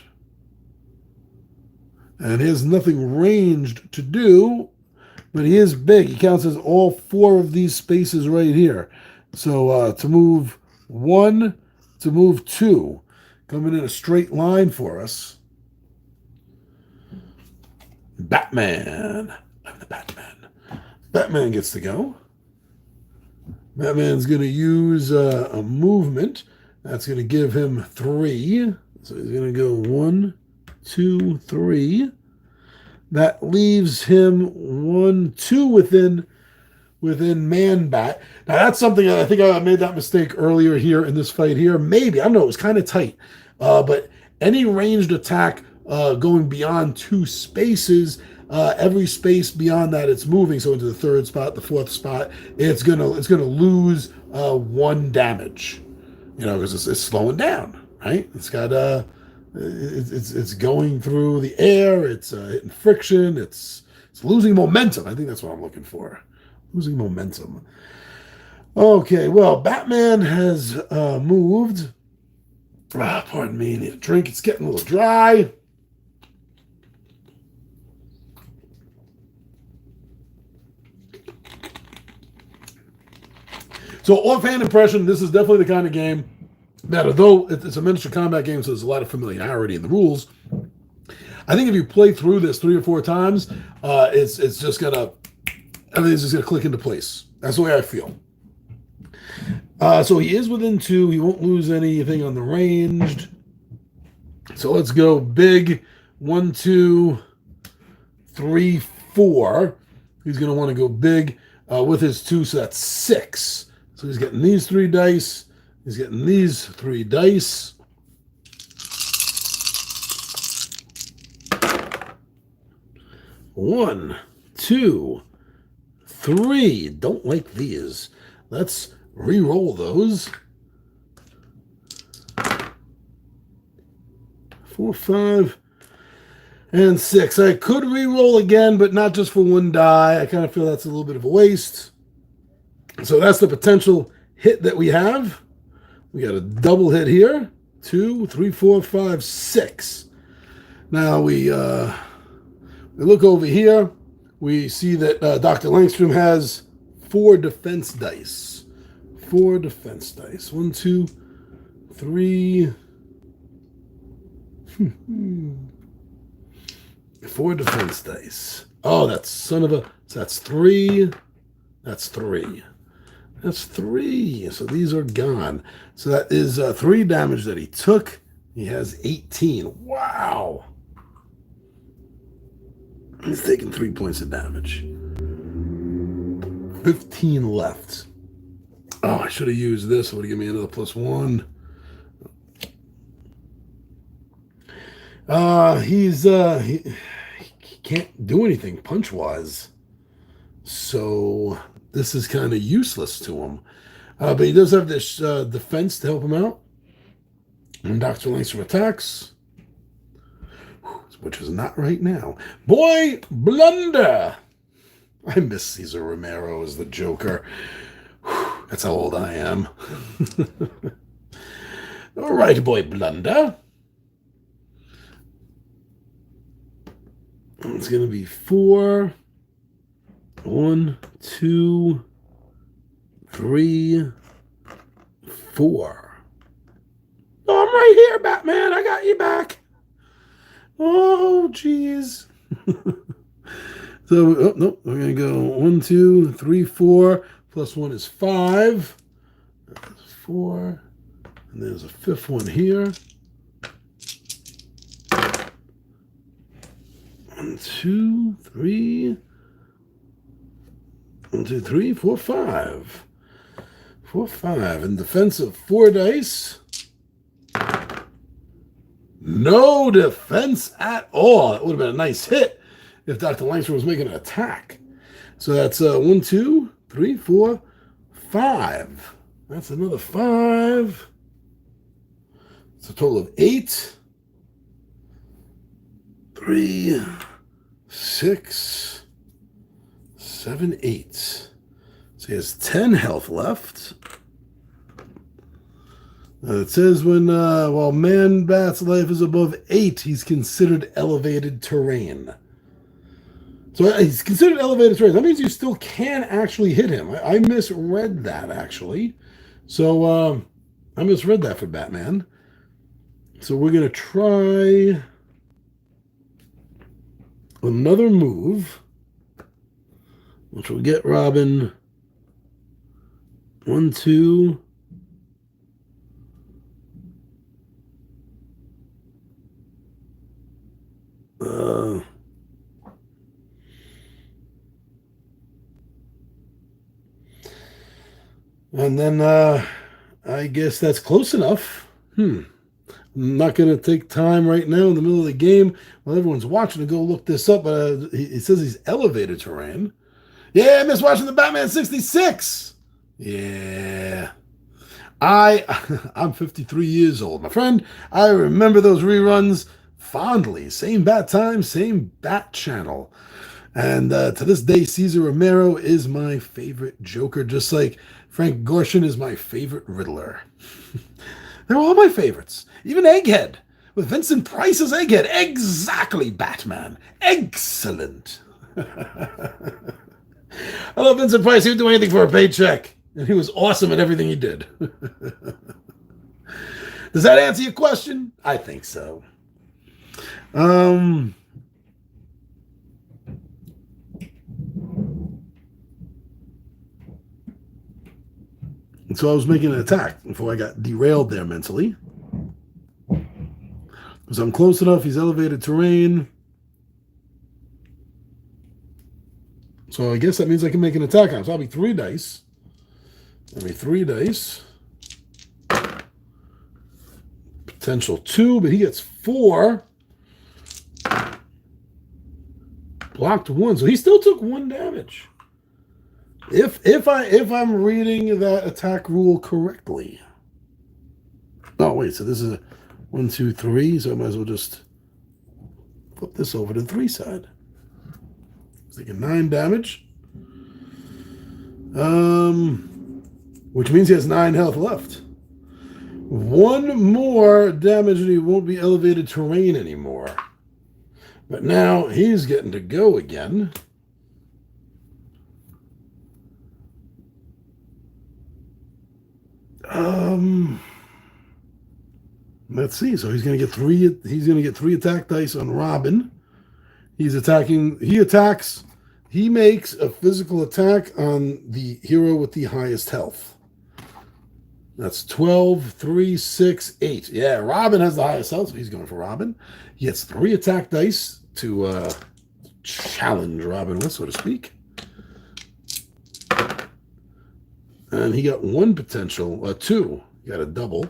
And he has nothing ranged to do, but he is big. He counts as all 4 of these spaces right here. So to move 1, to move 2, coming in a straight line for us. Batman. I'm the Batman. Batman gets to go. Batman's going to use a movement. That's going to give him 3. So he's going to go 1, 2, 3. That leaves him 1, 2 within Man-Bat. Now that's something I think I made that mistake earlier here in this fight here. Maybe, I don't know, it was kind of tight. But any ranged attack going beyond 2 spaces, every space beyond that it's moving. So into the 3rd spot, the 4th spot, it's gonna lose 1 damage. You know, because it's slowing down, right? It's got it's going through the air. It's hitting friction. It's losing momentum. I think that's what I'm looking for. Losing momentum. Okay, well, Batman has moved. Pardon me, I need a drink. It's getting a little dry. So offhand impression, this is definitely the kind of game that, although it's a miniature combat game, so there's a lot of familiarity in the rules, I think if you play through this 3 or 4 times, it's just gonna, everything's just gonna click into place. That's the way I feel. So he is within 2. He won't lose anything on the ranged. So let's go big. 1, 2, 3, 4. He's gonna want to go big with his 2, so that's 6. So he's getting these 3 dice. He's getting these 3 dice. One, 2, 3. Don't like these. Let's re-roll those. 4, 5, and 6. I could re-roll again, but not just for 1 die. I kind of feel that's a little bit of a waste. So that's the potential hit that we have. We got a double hit here. 2, 3, 4, 5, 6. Now we look over here. We see that Dr. Langstrom has 4 defense dice. 4 defense dice. 1, 2, 3. 4 defense dice. Oh, that's son of a. So that's 3. That's 3. That's 3. So these are gone. So that is 3 damage that he took. He has 18. Wow. He's taking 3 points of damage. 15 left. Oh, I should have used this. It would have given me another +1. He can't do anything punch-wise. So this is kind of useless to him. But he does have this defense to help him out. And Dr. Langstrom attacks. Which is not right now. Boy, blunder! I miss Cesar Romero as the Joker. That's how old I am. All All right, boy, Blunder. It's going to be 4. 1, 2, 3, 4. Oh, I'm right here, Batman. I got you back. Oh, jeez. So, no, we're going to go 1, 2, 3, 4. Plus 1 is 5. That's 4. And there's a 5th one here. 1, 2, 3. 1, 2, 3, 4, 5. 4, 5. In defense of 4 dice. No defense at all. That would have been a nice hit if Dr. Langstrom was making an attack. So that's 1, 2, 3, 4, 5. That's another 5. It's a total of 8. 3, 6, 7, 8. So he has 10 health left. It says while Man-Bat's life is above 8, he's considered elevated terrain. So he's considered elevated terrain. That means you still can actually hit him. I misread that, actually. So I misread that for Batman. So we're going to try another move, which will get Robin 1, 2. And then I guess that's close enough. I'm not going to take time right now in the middle of the game while everyone's watching to go look this up. He says he's elevated terrain. Yeah, I miss watching the Batman 66. Yeah. I'm 53 years old, my friend. I remember those reruns fondly. Same bat time, same bat channel. And to this day, Cesar Romero is my favorite Joker, just like Frank Gorshin is my favorite Riddler. They're all my favorites. Even Egghead, with Vincent Price as Egghead. Exactly, Batman. Excellent. I love Vincent Price. He would do anything for a paycheck. And he was awesome at everything he did. Does that answer your question? I think so. So I was making an attack before I got derailed there mentally. Because I'm close enough, he's elevated terrain. So I guess that means I can make an attack on him. So I'll be 3 dice. That'll be 3 dice. Potential 2, but he gets 4. Blocked 1, so he still took 1 damage. If I'm reading that attack rule correctly. Oh wait, so this is a 1, 2, 3, so I might as well just flip this over to the 3 side. It's like a 9 damage. Which means he has 9 health left. 1 more damage and he won't be elevated terrain anymore. But now he's getting to go again. Let's see. So he's gonna get 3. He's gonna get 3 attack dice on Robin. He's attacking. He attacks. He makes a physical attack on the hero with the highest health. That's 12, 3, 6, 8. Yeah, Robin has the highest health, so he's going for Robin. He gets 3 attack dice to challenge Robin with, so to speak. And he got 1 potential, 2. He got a double.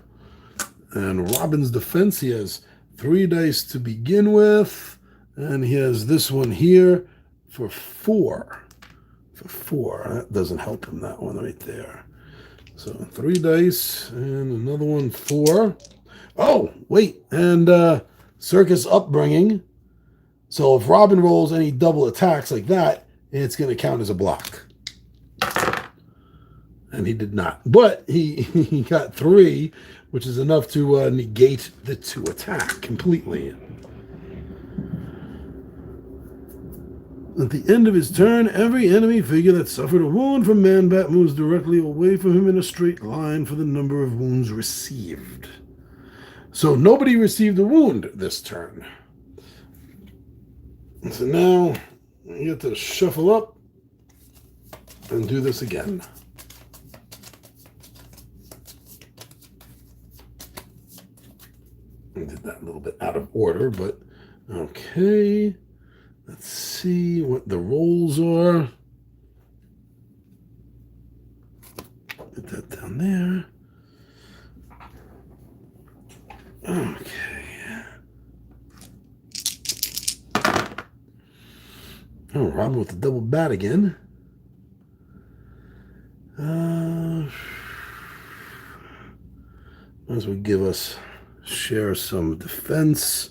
And Robin's defense, he has 3 dice to begin with. And he has this one here for 4. For 4. That doesn't help him, that one right there. So 3 dice and another one, 4. Oh, wait. And circus upbringing. So if Robin rolls any double attacks like that, it's going to count as a block. And he did not. But he got 3, which is enough to negate the 2 attack completely. At the end of his turn, every enemy figure that suffered a wound from Man-Bat moves directly away from him in a straight line for the number of wounds received. So nobody received a wound this turn. So now you get to shuffle up and do this again. I did that a little bit out of order, but okay. Let's see what the rolls are. Put that down there. Okay. Oh, Robin with the double bat again. Might as well share some defense.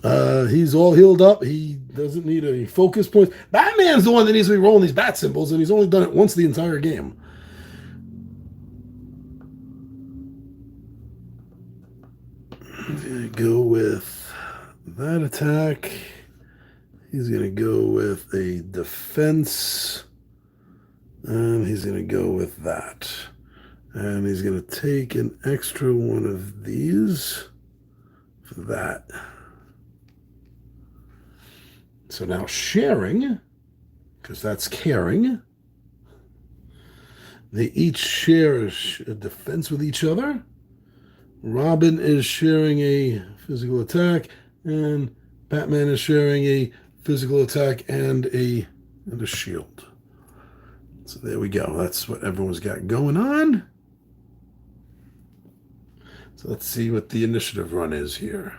He's all healed up. He doesn't need any focus points. Batman's the one that needs to be rolling these bat symbols, and he's only done it once the entire game. He's going to go with that attack. He's going to go with a defense. And he's going to go with that. And he's going to take an extra one of these for that. So now sharing, because that's caring. They each share a defense with each other. Robin is sharing a physical attack, and Batman is sharing a physical attack and a shield. So there we go. That's what everyone's got going on. So let's see what the initiative run is here.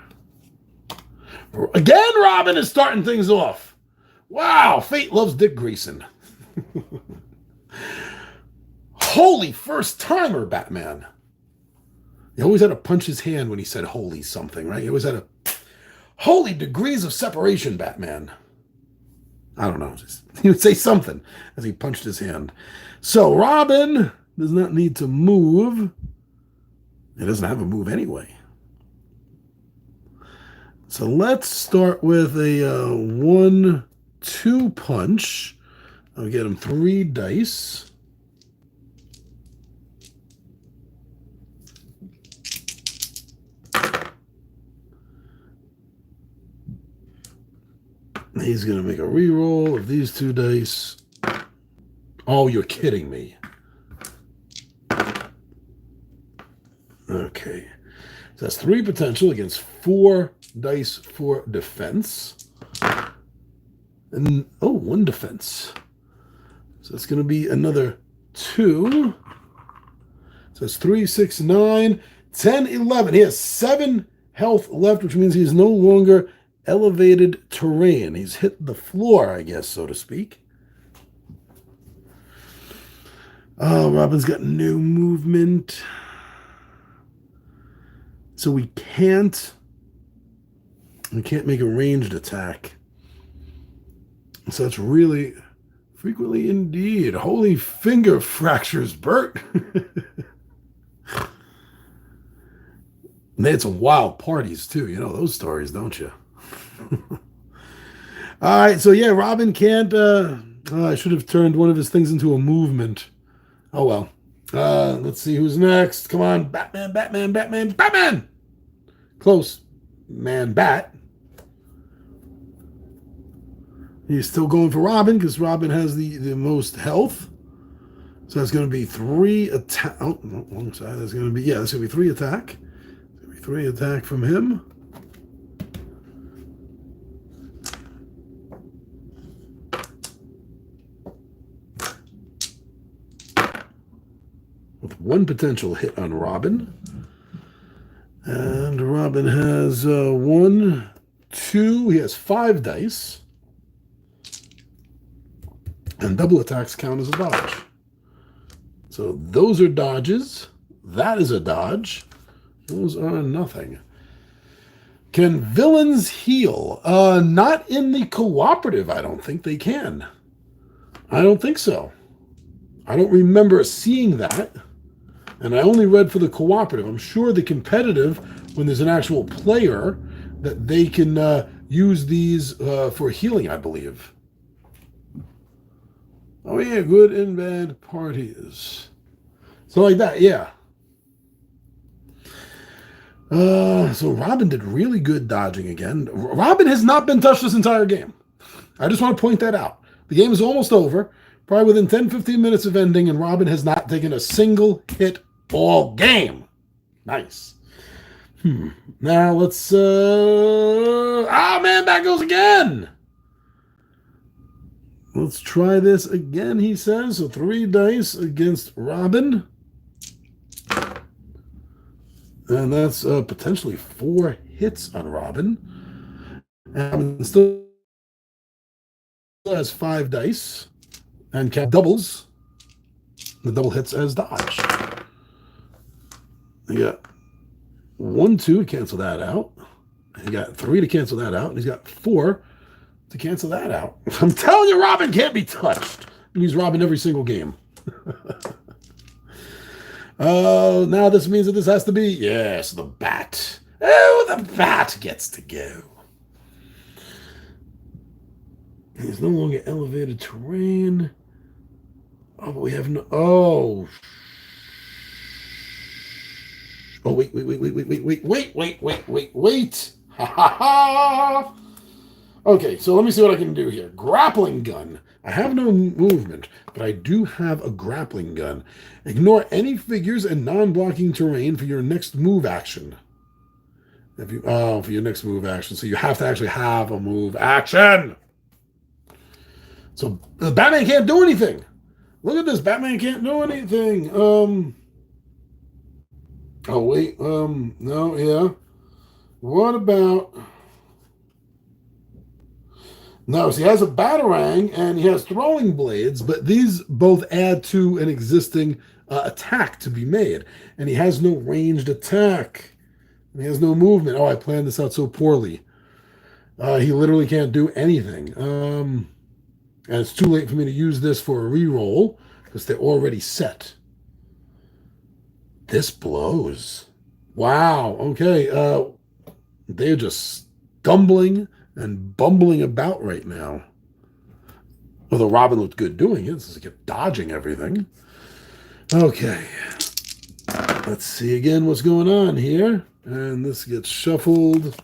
Again, Robin is starting things off. Wow, fate loves Dick Grayson. Holy first-timer, Batman. He always had to punch his hand when he said holy something, right? He always had a holy degrees of separation, Batman. I don't know. He would say something as he punched his hand. So Robin does not need to move. He doesn't have a move anyway. So let's start with a 1-2 punch. I'll get him 3 dice. He's going to make a reroll of these 2 dice. Oh, you're kidding me. Okay. So that's 3 potential against 4 dice for defense. And, 1 defense. So it's going to be another 2. So it's 3, 6, 9, 10, 11. He has 7 health left, which means he's no longer elevated terrain. He's hit the floor, I guess, so to speak. Oh, Robin's got no movement. So we can't make a ranged attack. So that's really frequently indeed. Holy finger fractures, Bert. And they had some wild parties too. You know those stories, don't you? All right, so yeah, Robin can't. I should have turned one of his things into a movement. Oh well. Let's see who's next. Come on, Batman, Batman, Batman, Batman. Close, Man-Bat. He's still going for Robin because Robin has the most health. So that's going to be 3 attack. Oh, no, wrong side. That's going to be that's going to be 3 attack. It's going to be 3 attack from him. With 1 potential hit on Robin. And Robin has 1, 2. He has 5 dice. And double attacks count as a dodge. So those are dodges. That is a dodge. Those are nothing. Can villains heal? Not in the cooperative, I don't think they can. I don't think so. I don't remember seeing that. And I only read for the cooperative. I'm sure the competitive, when there's an actual player, that they can use these for healing, I believe. Oh, yeah, good and bad parties. So like that, yeah. So Robin did really good dodging again. Robin has not been touched this entire game. I just want to point that out. The game is almost over, probably within 10, 15 minutes of ending, and Robin has not taken a single hit all game. Nice. Now let's man, that goes again. Let's try this again, he says. So 3 dice against Robin. And that's potentially 4 hits on Robin. And Robin still has 5 dice. And Cap doubles. The double hits as dodge. You got 1, 2 to cancel that out. He got 3 to cancel that out. And he's got 4 to cancel that out. I'm telling you, Robin can't be touched. You use Robin every single game. Oh, now this means that this has to be, yes, the bat. Oh, the bat gets to go. He's no longer elevated terrain. Oh, but we have no, oh. Oh, wait. Ha ha ha. Okay, so let me see what I can do here. Grappling gun. I have no movement, but I do have a grappling gun. Ignore any figures and non-blocking terrain for your next move action. For your next move action. So you have to actually have a move action. So Batman can't do anything. Look at this. Batman can't do anything. Oh, wait. No, yeah. What about... No, so he has a batarang and he has throwing blades, but these both add to an existing attack to be made. And he has no ranged attack. And he has no movement. Oh, I planned this out so poorly. He literally can't do anything. And it's too late for me to use this for a reroll because they're already set. This blows. Wow. Okay. They're just stumbling and bumbling about right now. Although Robin looked good doing it, since he kept dodging everything. Okay. Let's see again what's going on here. And this gets shuffled.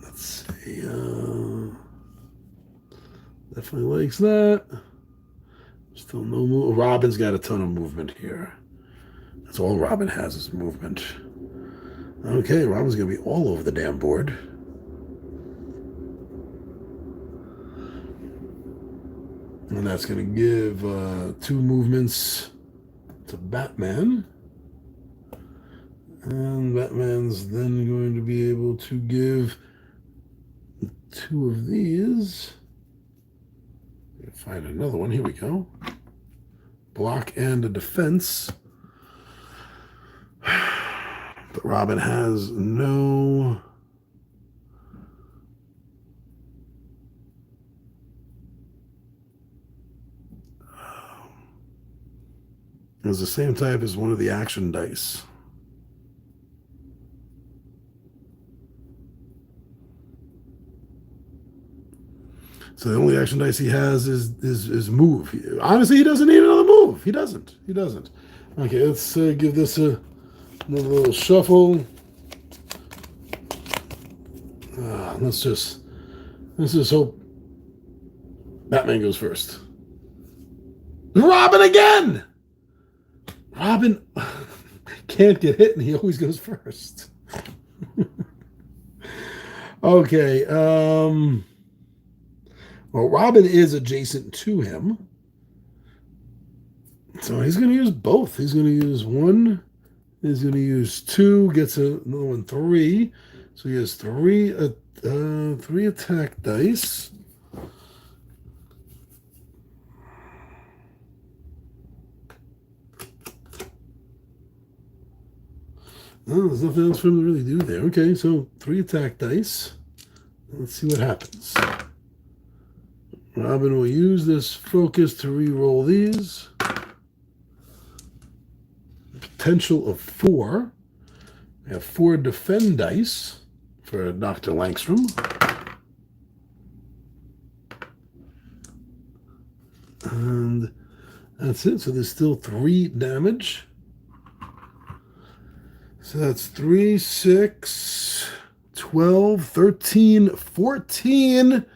Let's see. Definitely likes that. Still no move. Robin's got a ton of movement here. That's all Robin has is movement. Okay, Robin's going to be all over the damn board. And that's going to give 2 movements to Batman. And Batman's then going to be able to give 2 of these. Find another one. Here we go. Block and a defense. But Robin has no... It's the same type as one of the action dice. So the only action dice he has is move. Honestly, he doesn't need another move. He doesn't. Okay, let's give this another little shuffle. Let's just hope Batman goes first. Robin again! Robin can't get hit, and he always goes first. Okay. Well, Robin is adjacent to him. So he's going to use both. He's going to use 1. He's going to use 2. Gets another one, 3. So he has 3 attack dice. Oh, there's nothing else for him to really do there. Okay, so 3 attack dice. Let's see what happens. Robin will use this focus to re-roll these. Potential of 4. We have 4 defend dice for Dr. Langstrom. And that's it. So there's still 3 damage. So that's 3, 6, 12, 13, 14.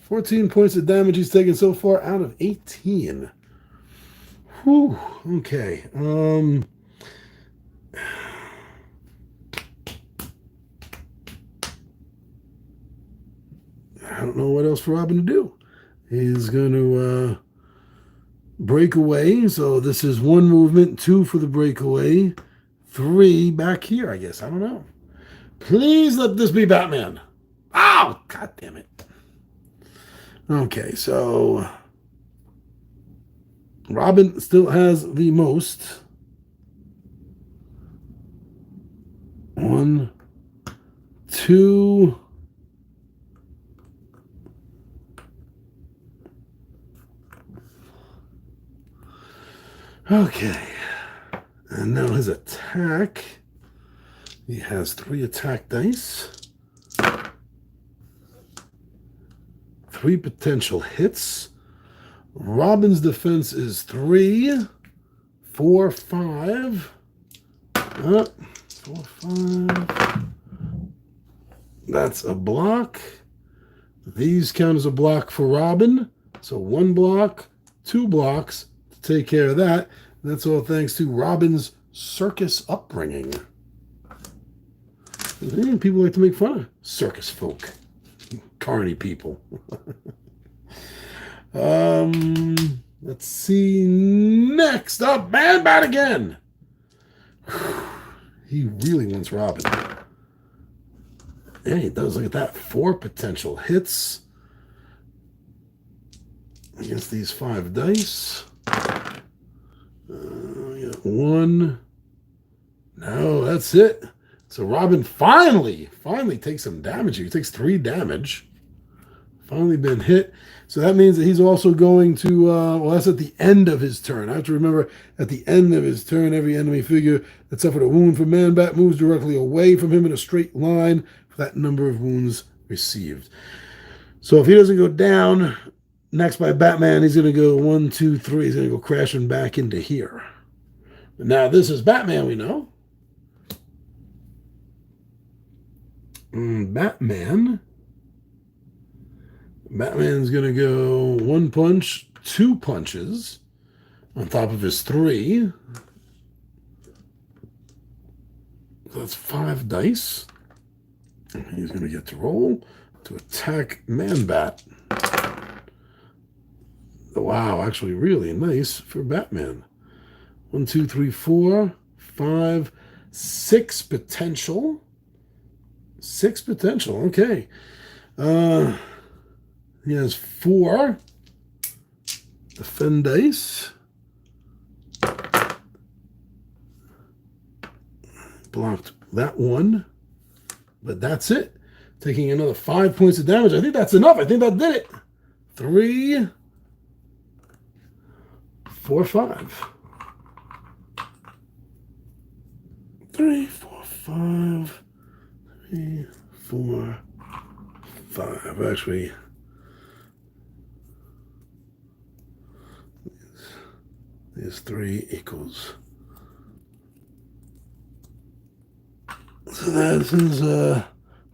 14 points of damage he's taken so far out of 18. Whew. Okay. I don't know what else for Robin to do. He's going to break away. So this is 1 movement, 2 for the breakaway, 3 back here, I guess. I don't know. Please let this be Batman. Oh, God damn it. Okay, so Robin still has the most. 1, 2. Okay. And now his attack. He has 3 attack dice. 3 potential hits. Robin's defense is 3, 4, 5. 4, 5. That's a block. These count as a block for Robin. So 1 block, 2 blocks to take care of that. That's all thanks to Robin's circus upbringing. People like to make fun of circus folk. Carny people. Let's see. Next up, Man-Bat again. He really wants Robin. Yeah, he does. Look at that. 4 potential hits against these 5 dice. 1. No, that's it. So Robin finally takes some damage here. He takes 3 damage. Finally been hit. So that means that he's also going to, well, that's at the end of his turn. I have to remember, at the end of his turn, every enemy figure that suffered a wound from Man-Bat moves directly away from him in a straight line for that number of wounds received. So if he doesn't go down, next by Batman, he's going to go 1, 2, 3. He's going to go crashing back into here. Now, this is Batman, we know. Batman's going to go 1 punch, 2 punches on top of his 3. So that's 5 dice. And he's going to get to roll to attack Man-Bat. Wow, actually really nice for Batman. 1, 2, 3, 4, 5, 6 potential. 6 potential, okay. He has 4 defend dice. Blocked that 1. But that's it. Taking another 5 points of damage. I think that's enough. I think that did it. 3, 4, 5. 3, 4, 5. 3, 4, 5. Actually, these 3 equals. So that is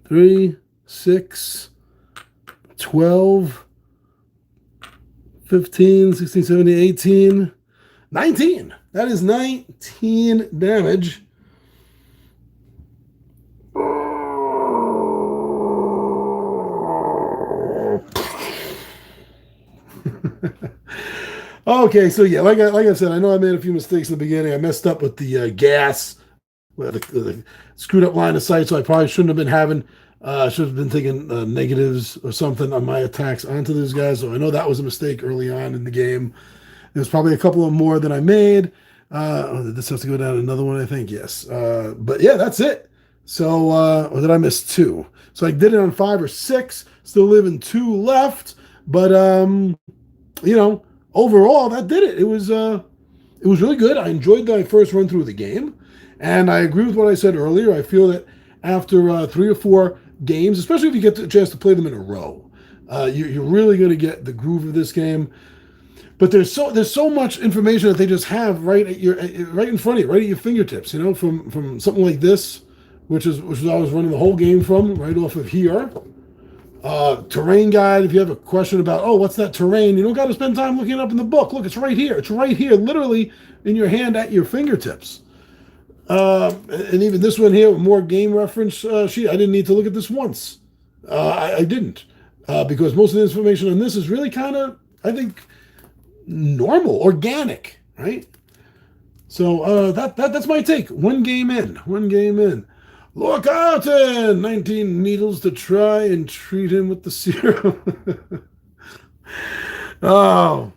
3, 6, 12, 15, 16, 17, 18, 19. That is 19 damage. Okay, so yeah, like I said, I know I made a few mistakes in the beginning. I messed up with the gas, the screwed up line of sight, so I probably shouldn't have been having, should have been taking negatives or something on my attacks onto those guys. So I know that was a mistake early on in the game. There's probably a couple of more that I made. Did this have to go down another one? I think yes. But yeah, that's it. So or did I miss 2? So I did it on 5 or 6. Still living 2 left. But you know, overall, that did it. It was really good. I enjoyed my first run through of the game, and I agree with what I said earlier. I feel that after 3 or 4 games, especially if you get the chance to play them in a row, you're really going to get the groove of this game. But there's so much information that they just have right in front of you, right at your fingertips. You know, from something like this, which is I was running the whole game from right off of here. Terrain guide. If you have a question about, oh, what's that terrain? You don't got to spend time looking it up in the book. Look, it's right here. It's right here, literally in your hand at your fingertips. And even this one here, more game reference sheet. I didn't need to look at this once. I didn't because most of the information on this is really kind of, I think, normal, organic, right? So that's my take. One game in. Look out, 19 needles to try and treat him with the serum. Oh,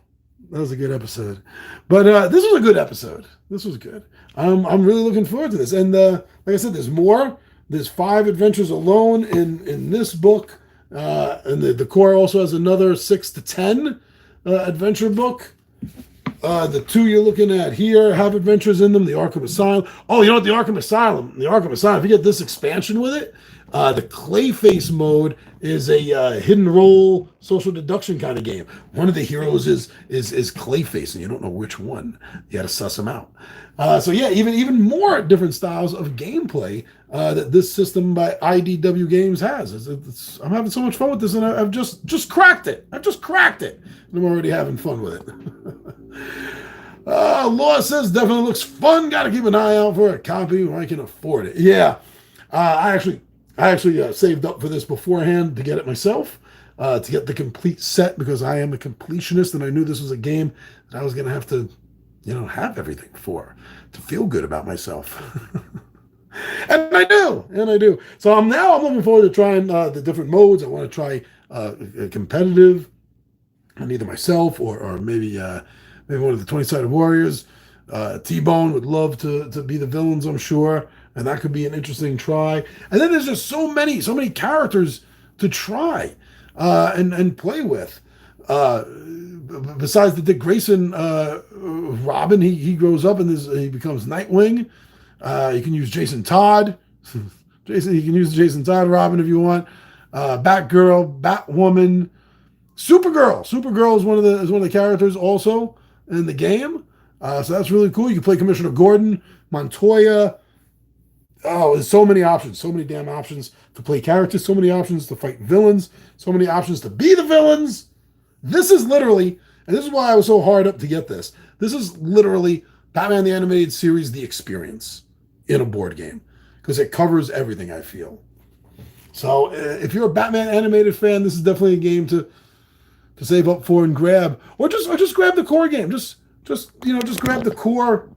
that was a good episode. But this was a good episode. This was good. I'm really looking forward to this. And like I said, there's more. There's 5 adventures alone in this book. And the core also has another 6 to 10 adventure book. The 2 you're looking at here have adventures in them. The Arkham Asylum. Oh, you know what? The Arkham Asylum, if you get this expansion with it, the Clayface mode is a hidden role social deduction kind of game. One of the heroes is Clayface, and you don't know which one. You got to suss them out. So yeah, even more different styles of gameplay that this system by IDW Games has. I'm having so much fun with this, and I've just cracked it. And I'm already having fun with it. Law says definitely looks fun. Got to keep an eye out for a copy when I can afford it. Yeah, I actually saved up for this beforehand to get it myself, to get the complete set because I am a completionist and I knew this was a game that I was going to have to, have everything for to feel good about myself. And I do. So I'm looking forward to trying the different modes. I want to try competitive, and either myself or maybe one of the 20-sided warriors. T-Bone would love to be the villains, I'm sure, and that could be an interesting try. And then there's just so many characters to try and play with. Besides the Dick Grayson Robin, he grows up and he becomes Nightwing. You can use Jason Todd. You can use Jason Todd Robin if you want. Batgirl, Batwoman, Supergirl. Supergirl is one of the characters also in the game. So that's really cool. You can play Commissioner Gordon, Montoya. Oh, there's so many options, so many damn options to play characters, so many options to fight villains, so many options to be the villains. This is literally, and this is why I was so hard up to get this. This is literally Batman the Animated Series, the experience in a board game, because it covers everything, I feel. So if you're a Batman animated fan, this is definitely a game to save up for and grab, or just grab the core game. Just grab the core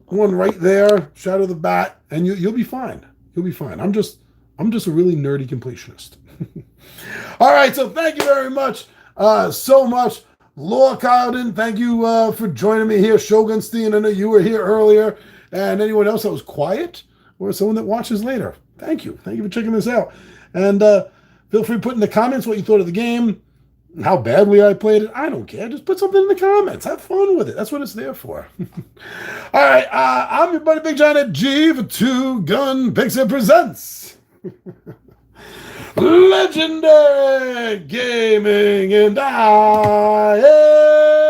one right there, Shadow the Bat, and you'll be fine. You'll be fine. I'm just a really nerdy completionist. All right, so thank you very much, so much, Laura Cowden. Thank you for joining me here, Shogunstein. I know you were here earlier, and anyone else that was quiet or someone that watches later. Thank you for checking this out, and feel free to put in the comments what you thought of the game. How badly I played it, I don't care. Just put something in the comments. Have fun with it. That's what it's there for. All right, I'm your buddy Big Giant G for Two Gun Pixie Presents Legendary Gaming, and I am